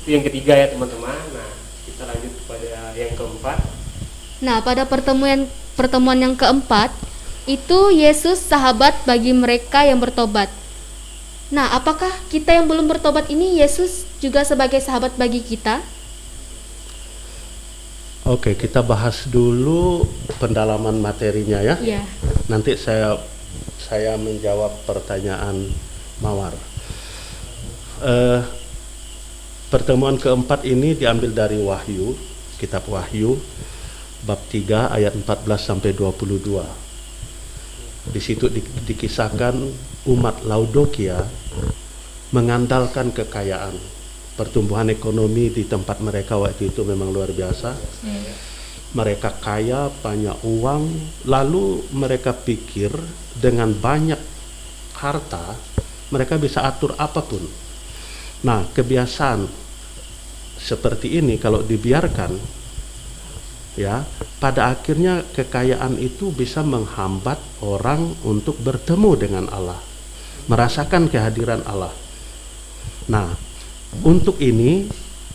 Itu yang ketiga ya teman-teman. Nah, kita lanjut kepada yang keempat. Nah, pada pertemuan yang keempat itu Yesus sahabat bagi mereka yang bertobat. Nah, apakah kita yang belum bertobat ini Yesus juga sebagai sahabat bagi kita? Oke, kita bahas dulu pendalaman materinya ya. Nanti saya menjawab pertanyaan Mawar. Pertemuan keempat ini diambil dari Wahyu, kitab Wahyu, bab 3 ayat 14 sampai 22. Di situ dikisahkan umat Laodikia mengandalkan kekayaan. Pertumbuhan ekonomi di tempat mereka waktu itu memang luar biasa. Mereka kaya, banyak uang, lalu mereka pikir dengan banyak harta mereka bisa atur apapun. Nah, kebiasaan seperti ini kalau dibiarkan, ya, pada akhirnya kekayaan itu bisa menghambat orang untuk bertemu dengan Allah, merasakan kehadiran Allah. Nah, untuk ini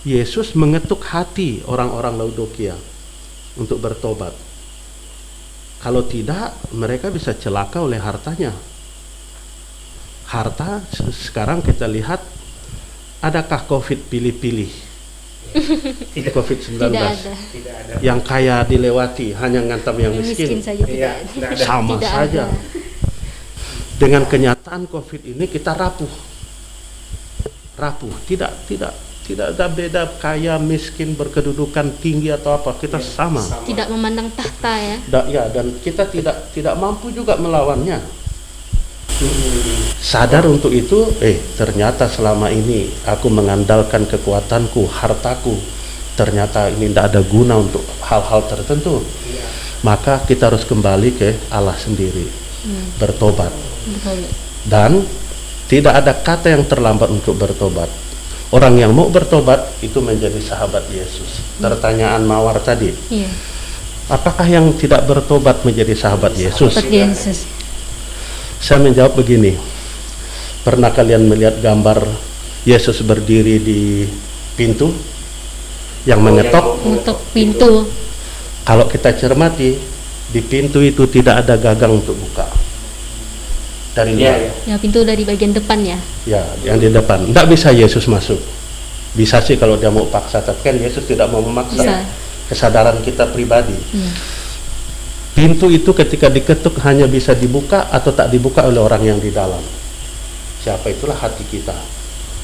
Yesus mengetuk hati orang-orang Laodikia untuk bertobat. Kalau tidak, mereka bisa celaka oleh hartanya. Harta sekarang kita lihat, adakah COVID pilih-pilih? COVID-19 tidak ada. Yang kaya dilewati, hanya ngantam yang miskin saja sama saja. Dengan kenyataan COVID ini kita rapuh, tidak ada beda kaya miskin, berkedudukan tinggi atau apa, kita sama. Tidak memandang tahta ya. Dan kita tidak mampu juga melawannya. Sadar untuk itu, ternyata selama ini aku mengandalkan kekuatanku, hartaku, ternyata ini tidak ada guna untuk hal-hal tertentu, maka kita harus kembali ke Allah sendiri, bertobat. Dan tidak ada kata yang terlambat untuk bertobat. Orang yang mau bertobat itu menjadi sahabat Yesus. Pertanyaan Mawar tadi, apakah yang tidak bertobat menjadi sahabat Yesus? Saya menjawab begini, pernah kalian melihat gambar Yesus berdiri di pintu yang mengetok? Untuk pintu. Kalau kita cermati, di pintu itu tidak ada gagang untuk buka. Dari luar. Ya, pintu dari bagian depan ya. Ya, yang di depan. Tidak bisa Yesus masuk. Bisa sih kalau dia mau paksa, tapi kan Yesus tidak mau memaksa. Bisa. Kesadaran kita pribadi. Pintu itu ketika diketuk hanya bisa dibuka atau tak dibuka oleh orang yang di dalam. Siapa? Itulah hati kita.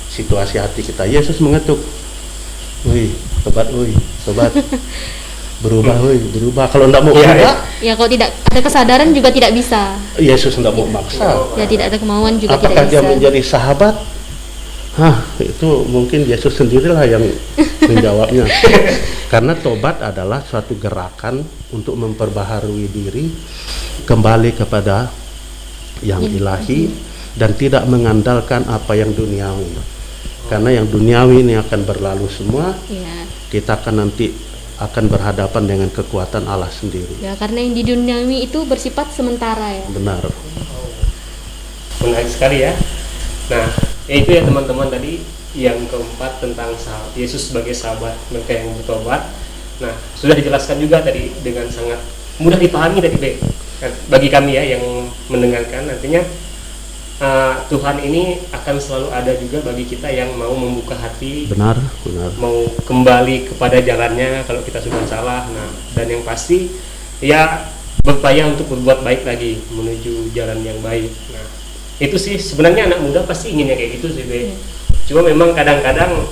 Situasi hati kita. Yesus mengetuk. Woi, tobat, woi, tobat. Berubah, woi, berubah. Kalau tidak mau berubah, Ya, kalau tidak ada kesadaran juga tidak bisa. Yesus tidak mau maksa. Ya, tidak ada kemauan juga Apakah tidak dia bisa. menjadi sahabat? Itu mungkin Yesus sendirilah yang menjawabnya. Karena tobat adalah suatu gerakan untuk memperbaharui diri, kembali kepada yang ilahi, dan tidak mengandalkan apa yang duniawi. Karena yang duniawi ini akan berlalu semua. Kita akan nanti akan berhadapan dengan kekuatan Allah sendiri. Ya, karena yang di duniawi itu bersifat sementara ya. Benar. Menarik sekali ya. Nah, itu ya teman-teman tadi yang keempat tentang Yesus sebagai sahabat mereka yang bertobat. Nah, sudah dijelaskan juga tadi dengan sangat mudah dipahami tadi bagi kami ya yang mendengarkan. Artinya Tuhan ini akan selalu ada juga bagi kita yang mau membuka hati, benar, mau kembali kepada jalannya kalau kita sudah salah. Nah, dan yang pasti ya berupaya untuk berbuat baik lagi menuju jalan yang baik. Nah, itu sih sebenarnya anak muda pasti inginnya kayak gitu sih, Cuma memang kadang-kadang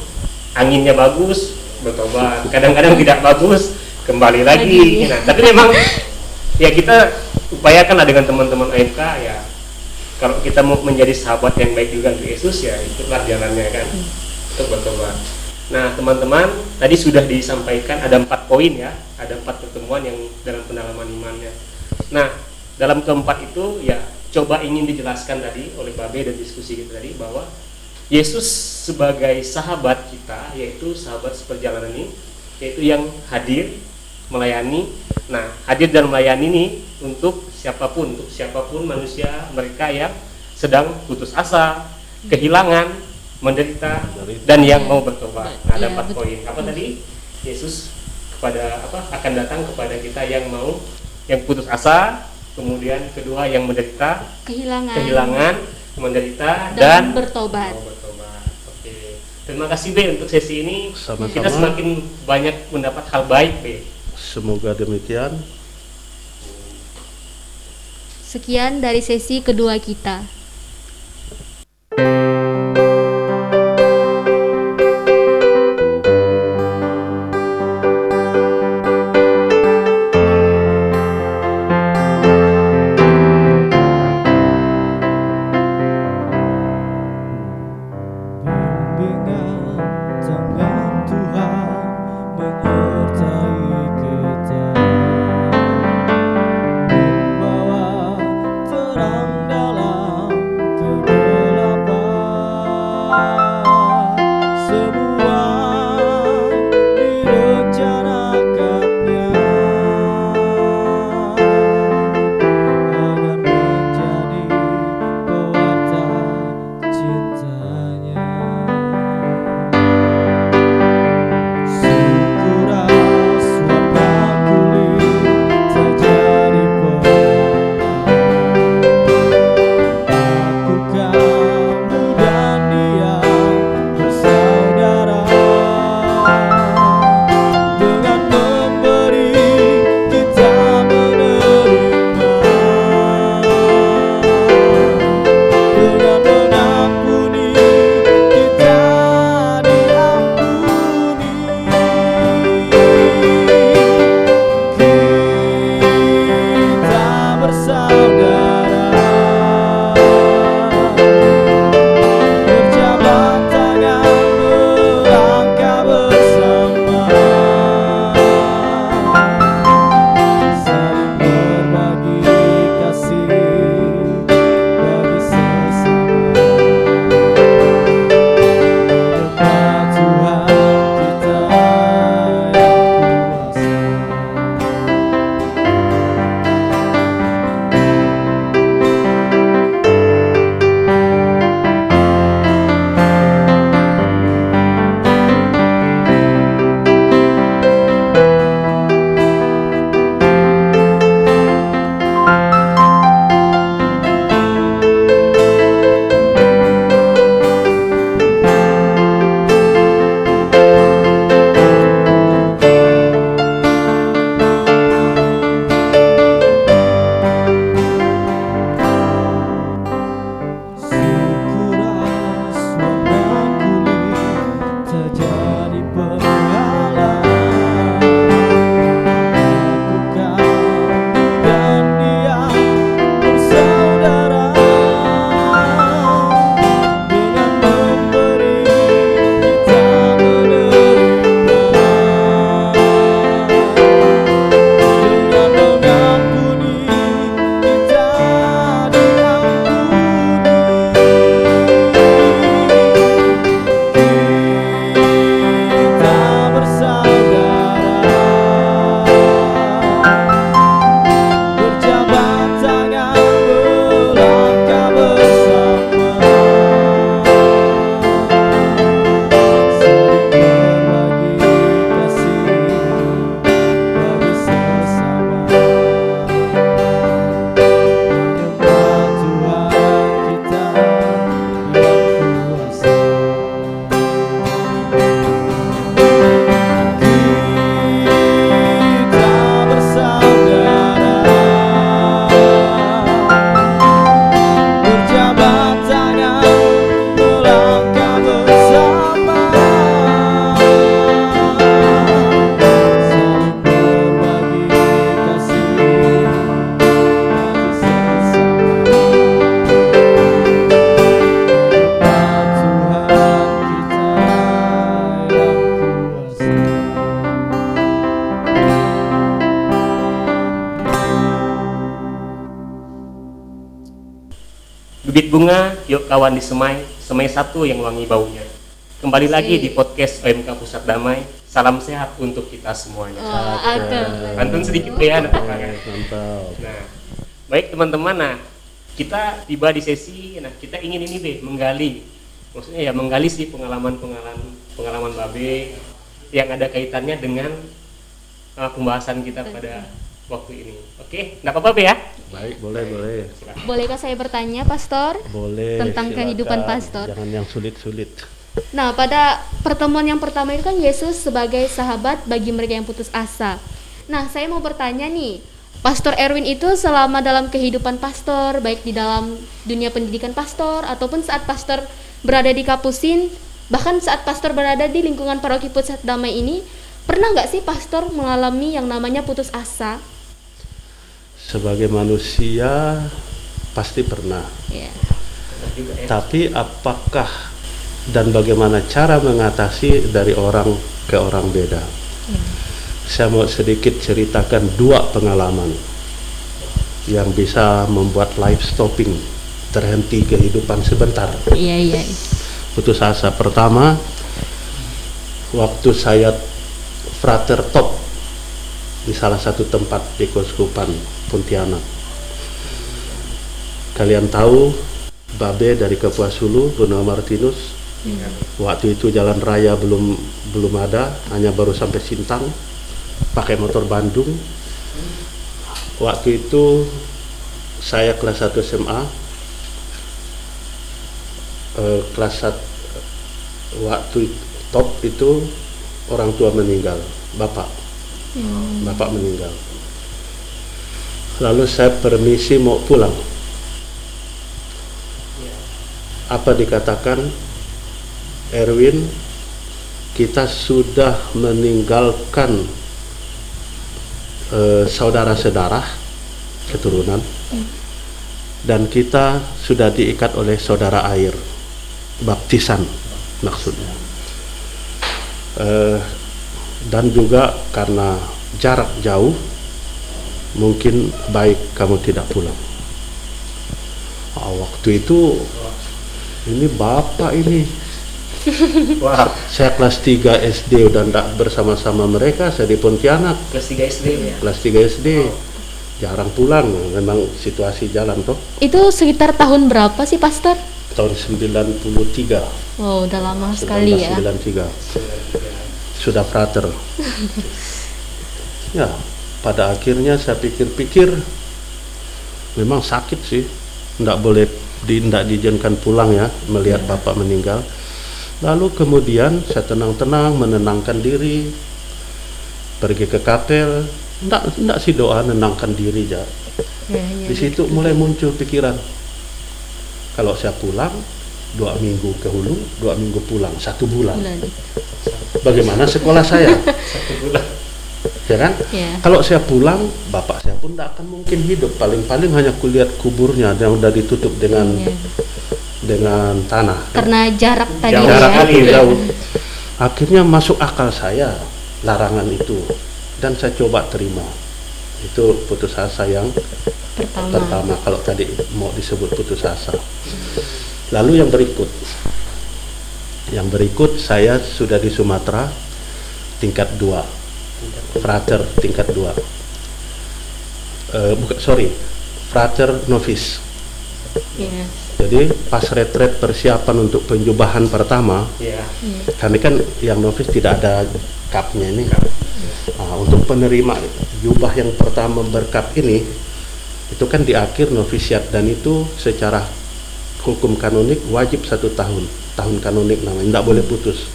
anginnya bagus, bertobat, kadang-kadang tidak bagus, kembali lagi. Nah, tapi memang ya kita upayakanlah dengan teman-teman AMK ya. Kalau kita mau menjadi sahabat yang baik juga untuk Yesus, ya ikutlah jalannya kan, untuk bertobat. Nah teman-teman, tadi sudah disampaikan ada 4 poin ya, ada 4 pertemuan yang dalam pendalaman imannya. Nah dalam keempat itu ya coba ingin dijelaskan tadi oleh Babe dan diskusi kita tadi bahwa Yesus sebagai sahabat kita, yaitu sahabat seperjalanan ini, yaitu yang hadir, melayani. Nah hadir dan melayani ini untuk siapapun manusia mereka yang sedang putus asa, kehilangan, menderita, dan yang mau bertobat. Nah, ada 4 poin. Apa tadi? Yesus akan datang kepada kita yang putus asa, kemudian kedua yang menderita, kehilangan, menderita, dan bertobat. Oke. Terima kasih Be untuk sesi ini. Sama-sama. Kita semakin banyak mendapat hal baik Be. Semoga demikian. Sekian dari sesi kedua kita. Terang dalam bibit bunga, yuk kawan di semai, semai satu yang wangi baunya. Kembali lagi di podcast OMK Pusat Damai. Salam sehat untuk kita semuanya. Pantun sedikit ya, Mantap. Nah, baik teman-teman, nah kita tiba di sesi, nah kita ingin ini deh menggali, maksudnya ya menggali sih pengalaman Babe yang ada kaitannya dengan pembahasan kita pada waktu ini. Oke, nggak apa-apa Be ya? Baik, boleh. Bolehkah saya bertanya, Pastor? Boleh. Tentang silakan. kehidupan pastor. Jangan yang sulit-sulit. Nah, pada pertemuan yang pertama itu kan Yesus sebagai sahabat bagi mereka yang putus asa. Nah, saya mau bertanya nih, Pastor Erwin itu selama dalam kehidupan pastor, baik di dalam dunia pendidikan pastor ataupun saat pastor berada di Kapusin, bahkan saat pastor berada di lingkungan Paroki Pusat Damai ini, pernah nggak sih pastor mengalami yang namanya putus asa? Sebagai manusia pasti pernah. Ya. Tapi apakah dan bagaimana cara mengatasi dari orang ke orang beda? Saya mau sedikit ceritakan 2 pengalaman yang bisa membuat life stopping, terhenti kehidupan sebentar. Iya. Putus asa. Pertama, waktu saya frater top di salah satu tempat di Keuskupan Pontianak. Kalian tahu Babe dari Kapuas Hulu, Benua Martinus. Waktu itu jalan raya belum ada, hanya baru sampai Sintang, pakai motor Bandung. Waktu itu saya kelas 1 SMA, kelas 1 waktu top itu orang tua meninggal, bapak meninggal. Lalu saya permisi mau pulang. Apa dikatakan, Erwin, kita sudah meninggalkan saudara-saudara keturunan dan kita sudah diikat oleh saudara air, baptisan maksudnya. Dan juga karena jarak jauh, mungkin baik kamu tidak pulang. Waktu itu ini bapak ini, Wah, saya kelas 3 SD udah ndak bersama-sama mereka. Saya di Pontianak kelas 3 SD ya. kelas 3 SD, jarang pulang, memang situasi jalan toh. Itu sekitar tahun berapa sih, Pastor? Tahun 93. Wow, udah lama sekali ya. 1993 sudah frater. Ya, pada akhirnya saya pikir-pikir memang sakit sih, ndak diizinkan pulang ya, melihat bapak meninggal. Lalu kemudian saya tenang-tenang menenangkan diri, pergi ke kapel, ndak sih doa nenangkan diri aja. Di situ mulai muncul pikiran, kalau saya pulang 2 minggu ke Hulu, 2 minggu pulang, 1 bulan. Bagaimana sekolah saya? 1 bulan. Ya kan? Ya. Kalau saya pulang, bapak saya pun tidak akan mungkin hidup. Paling-paling hanya kulihat kuburnya yang udah ditutup dengan tanah. Karena jarak tadi Jarak ya. kali jauh. Akhirnya masuk akal saya larangan itu dan saya coba terima. Itu putus asa yang pertama. Kalau tadi mau disebut putus asa. Lalu yang berikut saya sudah di Sumatera tingkat 2. Frater tingkat 2. Frater novice. Iya. Jadi pas retret persiapan untuk penjubahan pertama, kami kan yang novice tidak ada kapnya ini. Untuk penerima jubah yang pertama berkap ini, itu kan di akhir novisiat, dan itu secara hukum kanonik wajib 1 tahun kanonik namanya, tidak boleh putus.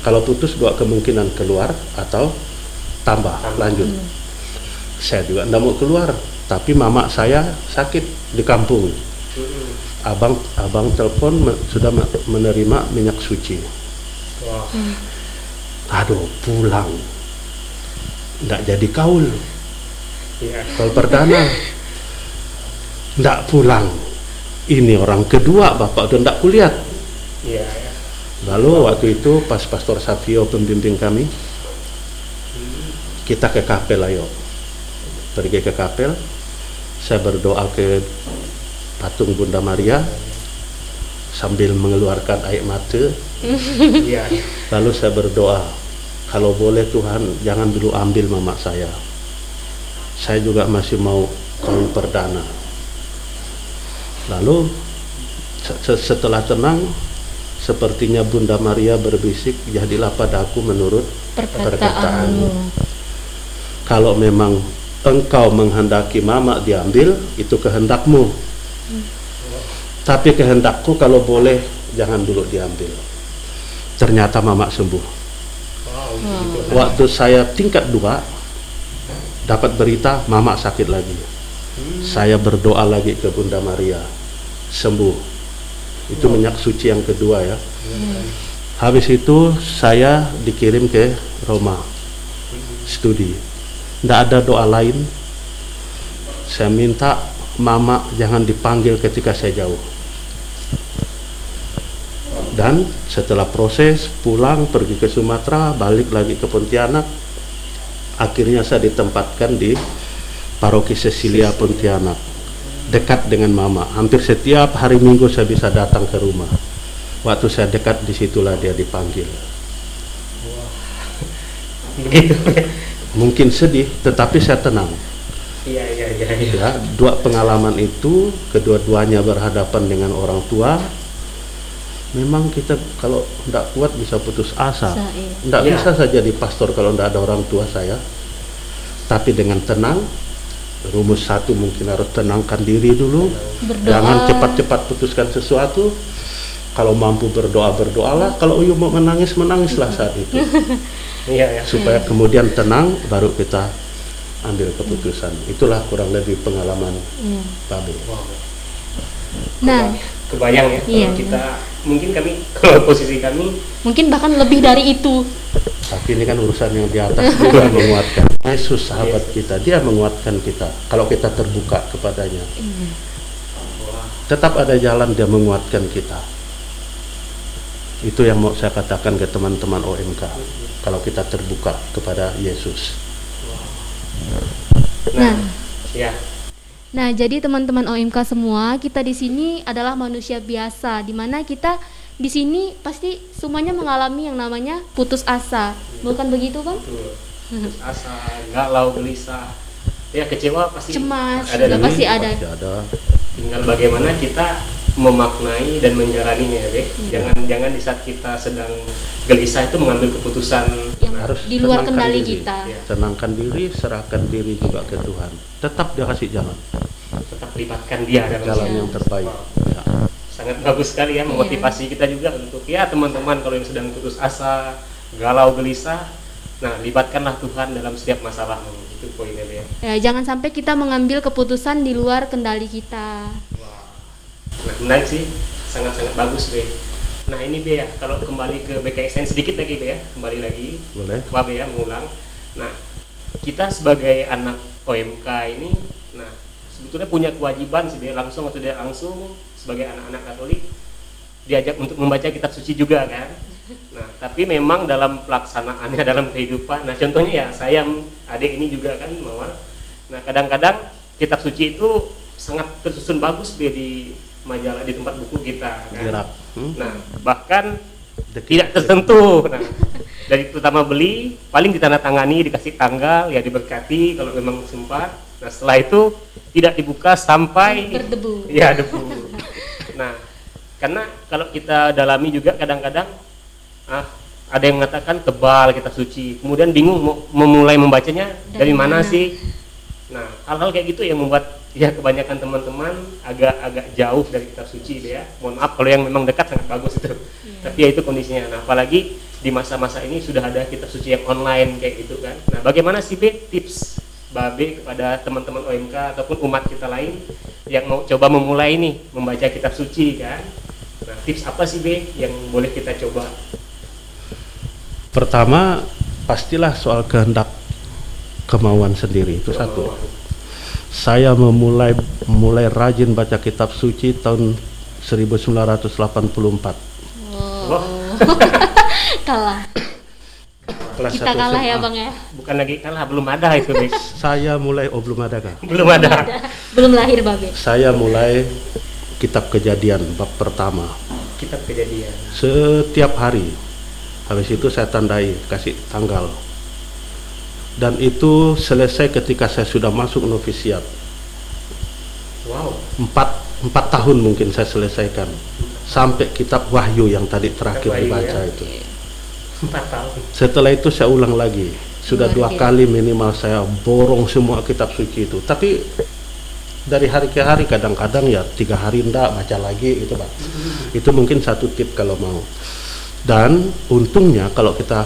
Kalau putus 2 kemungkinan, keluar atau tambah lanjut. Saya juga tidak mau keluar, tapi mama saya sakit di kampung. Abang telepon sudah menerima minyak suci. Aduh, pulang tidak jadi kaul. Kaul perdana tidak pulang. Ini orang kedua, bapak udah tidak kuliah. Lalu waktu itu pas Pastor Savio pembimbing kami, kita ke kapel, ayo pergi ke kapel. Saya berdoa ke patung Bunda Maria sambil mengeluarkan air mata. Iya. Lalu saya berdoa, kalau boleh Tuhan jangan dulu ambil mama saya juga masih mau kawin perdana. Lalu setelah tenang, sepertinya Bunda Maria berbisik, jadilah padaku menurut perkataanmu. Kalau memang engkau menghendaki mama diambil, itu kehendakmu. Tapi kehendakku kalau boleh jangan dulu diambil. Ternyata mama sembuh. Waktu saya tingkat 2 dapat berita mama sakit lagi. Saya berdoa lagi ke Bunda Maria, sembuh. Itu minyak suci yang kedua ya. Habis itu saya dikirim ke Roma studi. Tidak ada doa lain. Saya minta mama jangan dipanggil ketika saya jauh. Dan setelah proses pulang pergi ke Sumatera, balik lagi ke Pontianak, akhirnya saya ditempatkan di Paroki Cecilia Pontianak, dekat dengan mama. Hampir setiap hari Minggu saya bisa datang ke rumah. Waktu saya dekat, disitulah dia dipanggil. Begitu. Mungkin sedih, tetapi saya tenang. Iya. Ya, 2 pengalaman itu, kedua-duanya berhadapan dengan orang tua. Memang kita kalau tidak kuat bisa putus asa. Tidak bisa saya jadi pastor kalau tidak ada orang tua saya. Tapi dengan tenang, rumus 1 mungkin harus tenangkan diri dulu. Berdoa. Jangan cepat-cepat putuskan sesuatu. Kalau mampu berdoa, berdoalah. Kalau mau menangis, menangislah saat itu. Iya. Supaya kemudian tenang, baru kita ambil keputusan. Itulah kurang lebih pengalaman Babe. Nah, kebayang ya, iya, kalau kita mungkin kalau posisi kami mungkin bahkan lebih dari itu. Tapi ini kan urusan yang di atas, dia menguatkan. Yesus sahabat kita, dia menguatkan kita kalau kita terbuka kepadanya. Tetap ada jalan dia menguatkan kita. Itu yang mau saya katakan ke teman-teman OMK, kalau kita terbuka kepada Yesus. Nah, jadi teman-teman OMK semua, kita di sini adalah manusia biasa, di mana kita di sini pasti semuanya mengalami yang namanya putus asa, bukan begitu kan? Putus asa, galau, gelisah, ya kecewa pasti, cemas, ada pasti ada. Tinggal bagaimana kita memaknai dan menjalaninya, ya. Jangan di saat kita sedang gelisah itu mengambil keputusan yang harus di luar kendali kita. Tenangkan diri, serahkan diri juga ke Tuhan. Tetap dia kasih jalan. Tetap libatkan dia dalam jalan yang terbaik. Ya. Sangat bagus sekali ya, memotivasi kita juga untuk teman-teman kalau yang sedang putus asa, galau, gelisah, nah libatkanlah Tuhan dalam setiap masalahmu. Itu poinnya ya. Jangan sampai kita mengambil keputusan di luar kendali kita. Nah, menarik sih, sangat-sangat bagus Be. Nah ini Be ya, kalau kembali ke BKSN sedikit lagi Be ya, kembali lagi. Boleh. Wah Be ya, mengulang. Nah, kita sebagai anak OMK ini, nah sebetulnya punya kewajiban sih Be, langsung atau tidak langsung sebagai anak-anak Katolik diajak untuk membaca kitab suci juga kan. Nah, tapi memang dalam pelaksanaannya dalam kehidupan, nah contohnya ya saya adik ini juga kan Mawar. Nah, kadang-kadang kitab suci itu sangat tersusun bagus Be di majalah, di tempat buku kita kan. Nah, bahkan tidak tersentuh. Nah, dari pertama beli paling ditandatangani, dikasih tanggal, ya diberkati kalau memang sempat. Nah, setelah itu tidak dibuka sampai berdebu. Ya, debu. Nah, karena kalau kita dalami juga kadang-kadang ada yang mengatakan tebal kitab suci, kemudian bingung mau memulai membacanya dari mana sih. Nah, hal-hal kayak gitu yang membuat ya kebanyakan teman-teman agak jauh dari kitab suci ya. Mohon maaf kalau yang memang dekat sangat bagus itu. Tapi ya itu kondisinya. Nah, apalagi di masa-masa ini sudah ada kitab suci yang online kayak gitu kan. Nah, bagaimana sih Be tips Babe kepada teman-teman OMK ataupun umat kita lain yang mau coba memulai nih membaca kitab suci kan? Nah, tips apa sih Be yang boleh kita coba? Pertama, pastilah soal kehendak, kemauan sendiri itu satu. Saya mulai rajin baca kitab suci tahun 1984. Kalah. kelas Kita 1 kalah SMA. ya Bang ya. Bukan lagi kalah, belum ada itu, Bek. Saya mulai, belum ada kah? Belum ada. Belum lahir Babe. Saya mulai kitab Kejadian bab pertama. Kitab Kejadian. Setiap hari. Habis itu saya tandai, kasih tanggal. Dan itu selesai ketika saya sudah masuk novisiat. Wow. 4 tahun mungkin saya selesaikan. Sampai kitab Wahyu yang tadi terakhir Wahyu, dibaca ya. itu. 4 tahun. Setelah itu saya ulang lagi. Sudah 2 kali minimal saya borong semua kitab suci itu. Tapi dari hari ke hari, kadang-kadang ya 3 hari enggak baca lagi itu Pak. Itu mungkin satu tip kalau mau. Dan untungnya kalau kita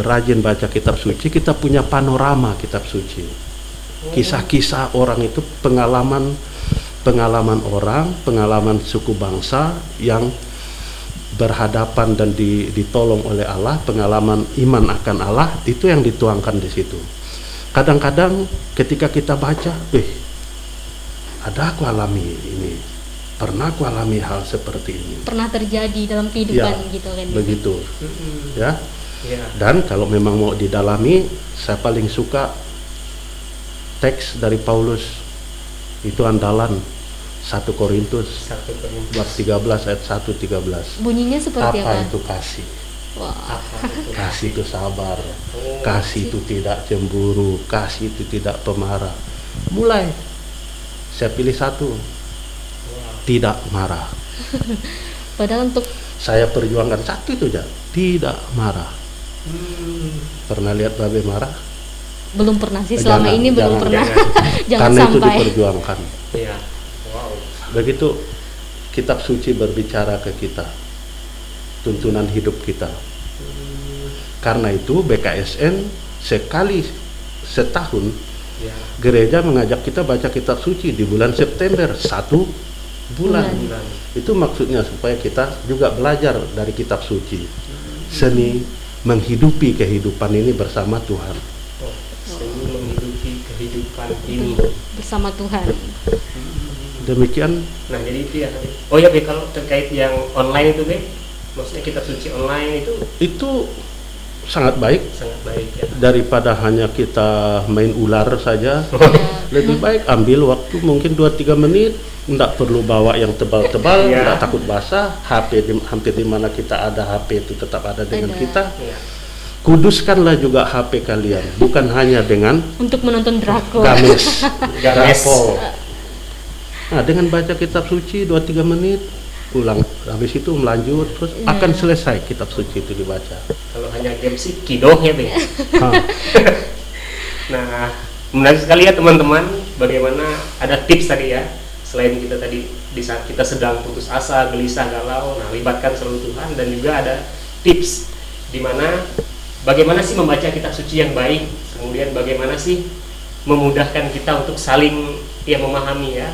rajin baca kitab suci, kita punya panorama kitab suci. Kisah-kisah orang itu, pengalaman orang, pengalaman suku bangsa yang berhadapan dan ditolong oleh Allah, pengalaman iman akan Allah, itu yang dituangkan di situ. Kadang-kadang ketika kita baca, ada aku alami ini, pernah aku alami hal seperti ini. Pernah terjadi dalam kehidupan gitu kan. Begitu, ya. Ya. Dan kalau memang mau didalami, saya paling suka teks dari Paulus, itu andalan 1 Korintus 1 Korintus. bab 13 ayat 1-13. Bunyinya seperti apa? Apa itu kasih? Wah. Apa itu? Kasih itu sabar, kasih itu tidak cemburu, kasih itu tidak pemarah. Mulai saya pilih 1, tidak marah. Padahal untuk Saya perjuangkan 1 itu aja, tidak marah. Pernah lihat babe marah? belum pernah sih selama ini belum pernah. Jangan Karena itu sampai. diperjuangkan. Iya. Wow. Begitu kitab suci berbicara ke kita, tuntunan hidup kita. Karena itu BKSN sekali setahun Ya. gereja mengajak kita baca kitab suci di bulan September 1 bulan. Bulan. Itu maksudnya supaya kita juga belajar dari kitab suci, seni menghidupi kehidupan ini bersama Tuhan. Oh, seni menghidupi kehidupan ini. Bersama Tuhan. Demikian. Nah, jadi itu ya. Oh ya, Bek, kalau terkait yang online itu, Bek, maksudnya kitab suci online Itu sangat baik sangat baik ya. daripada hanya kita main ular saja. Lebih baik ambil waktu mungkin 2-3 menit, enggak perlu bawa yang tebal-tebal, Ya. enggak takut basah. HP hampir di mana kita ada HP itu tetap ada dengan Ada. kita. Ya. Kuduskanlah juga HP kalian, bukan hanya dengan Untuk menonton drakor. games, Games. drakor. Nah, dengan baca kitab suci 2-3 menit, pulang. Habis itu melanjut, terus akan selesai kitab suci itu dibaca. Kalau hanya game sih kidoh ya, Bek. Hah. Nah, menarik sekali ya teman-teman, bagaimana ada tips tadi ya. Selain kita tadi di saat kita sedang putus asa, gelisah, galau, nah libatkan selalu Tuhan, dan juga ada tips di mana bagaimana sih membaca kitab suci yang baik, kemudian bagaimana sih memudahkan kita untuk saling memahami ya.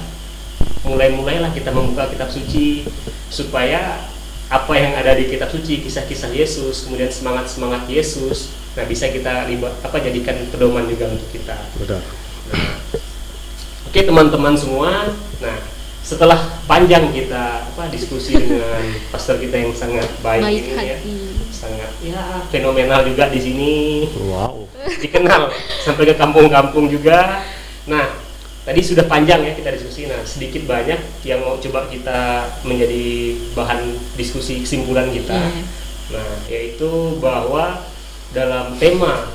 Mulailah kita membuka kitab suci supaya apa yang ada di kitab suci, kisah-kisah Yesus, kemudian semangat-semangat Yesus, nah bisa kita jadikan pedoman juga untuk kita. Benar. Nah, oke teman-teman semua, nah setelah panjang kita diskusi dengan pastor kita yang sangat baik, Baik ini ya, hati. sangat fenomenal juga di sini, Wow. dikenal sampai ke kampung-kampung juga. Nah, tadi sudah panjang ya kita diskusi. Nah, sedikit banyak yang mau coba kita menjadi bahan diskusi kesimpulan kita. Iya. Nah, yaitu bahwa dalam tema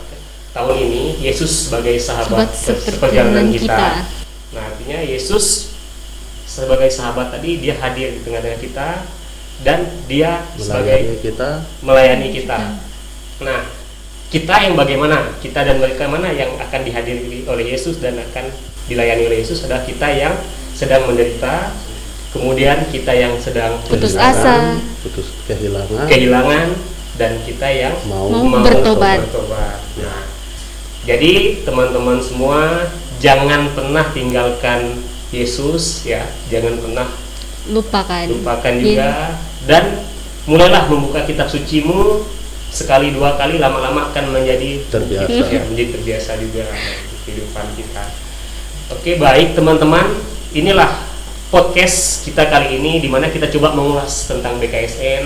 tahun ini Yesus sebagai sahabat seperjalanan kita. Nah, artinya Yesus sebagai sahabat tadi dia hadir di tengah-tengah kita dan dia sebagai melayani kita. Nah, kita yang bagaimana? Kita dan mereka mana yang akan dihadiri oleh Yesus dan akan dilayani oleh Yesus adalah kita yang sedang menderita, kemudian kita yang sedang Putus asa, putus kehilangan, dan kita yang mau bertobat. Nah, jadi teman-teman semua jangan pernah tinggalkan Yesus ya, jangan pernah Lupakan juga, dan mulailah membuka kitab sucimu sekali 2 kali, lama-lama akan menjadi terbiasa. ya, menjadi terbiasa juga di kehidupan kita. Oke, baik teman-teman, inilah podcast kita kali ini di mana kita coba mengulas tentang BKSN,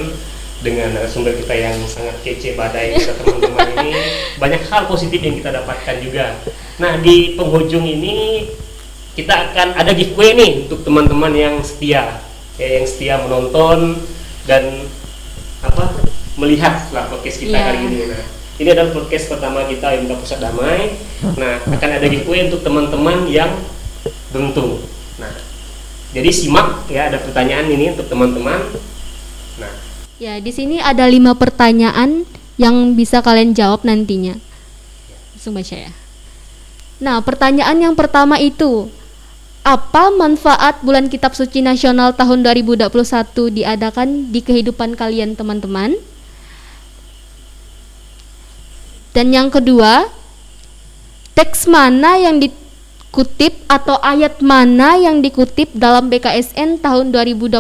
dengan narasumber kita yang sangat kece badai kita teman-teman ini, banyak hal positif yang kita dapatkan juga. Nah, di penghujung ini kita akan ada giveaway nih untuk teman-teman yang setia, yang setia menonton dan melihat lah podcast kita kali ini. Nah, ini adalah podcast pertama kita yang Pusat Damai. Nah, akan ada giveaway untuk teman-teman yang beruntung. Nah, jadi simak ya, ada pertanyaan ini untuk teman-teman. Nah, ya di sini ada 5 pertanyaan yang bisa kalian jawab nantinya. Langsung baca ya. Nah, pertanyaan yang pertama itu, apa manfaat Bulan Kitab Suci Nasional tahun 2021 diadakan di kehidupan kalian teman-teman? Dan yang kedua, teks mana yang dikutip atau ayat mana yang dikutip dalam BKSN tahun 2021?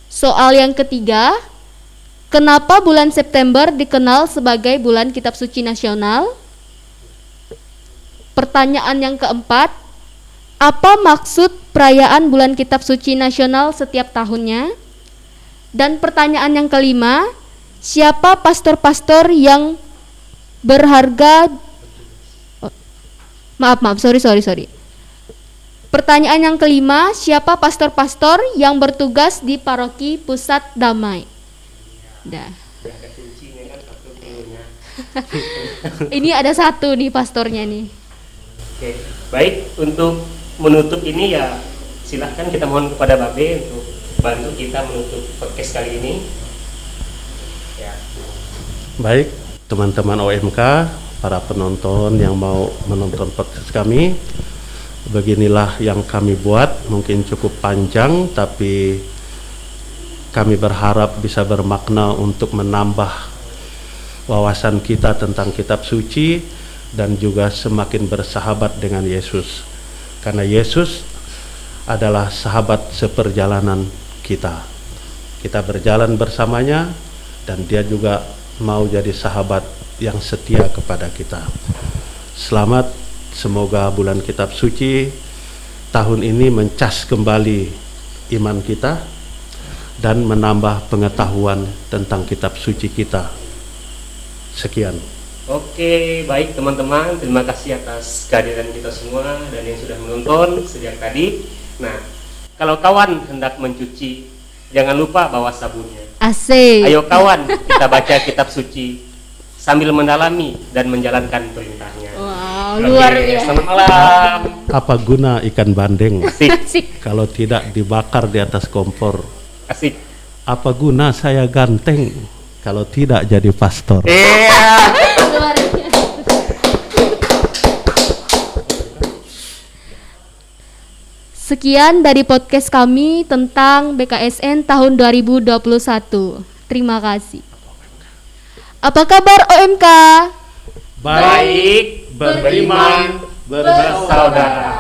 Soal yang ketiga, kenapa bulan September dikenal sebagai Bulan Kitab Suci Nasional? Pertanyaan yang keempat, apa maksud perayaan Bulan Kitab Suci Nasional setiap tahunnya? Dan pertanyaan yang kelima, siapa pastor-pastor yang berharga? Sorry. Pertanyaan yang kelima, siapa pastor-pastor yang bertugas di Paroki Pusat Damai? Dah. Ini ada satu nih pastornya nih. Oke, baik, untuk menutup ini ya silahkan kita mohon kepada Babe untuk bantu kita menutup podcast kali ini. Ya. Baik, teman-teman OMK, para penonton yang mau menonton podcast kami, beginilah yang kami buat, mungkin cukup panjang tapi kami berharap bisa bermakna untuk menambah wawasan kita tentang kitab suci dan juga semakin bersahabat dengan Yesus, karena Yesus adalah sahabat seperjalanan kita berjalan bersamanya dan dia juga mau jadi sahabat yang setia kepada kita. Selamat, semoga bulan kitab suci tahun ini mencas kembali iman kita dan menambah pengetahuan tentang kitab suci kita. Sekian. Oke, baik teman-teman, terima kasih atas kehadiran kita semua dan yang sudah menonton sejak tadi. Nah, kalau kawan hendak mencuci, jangan lupa bawa sabunnya. Asik. Ayo kawan, kita baca kitab suci sambil mendalami dan menjalankan perintahnya. Wow, luar biasa. Selamat malam. Apa guna ikan bandeng Asik. kalau tidak dibakar di atas kompor? Asik. Apa guna saya ganteng kalau tidak jadi pastor? Luar biasa. Sekian dari podcast kami tentang BKSN tahun 2021. Terima kasih. Apa kabar OMK? Baik, beriman, bersaudara.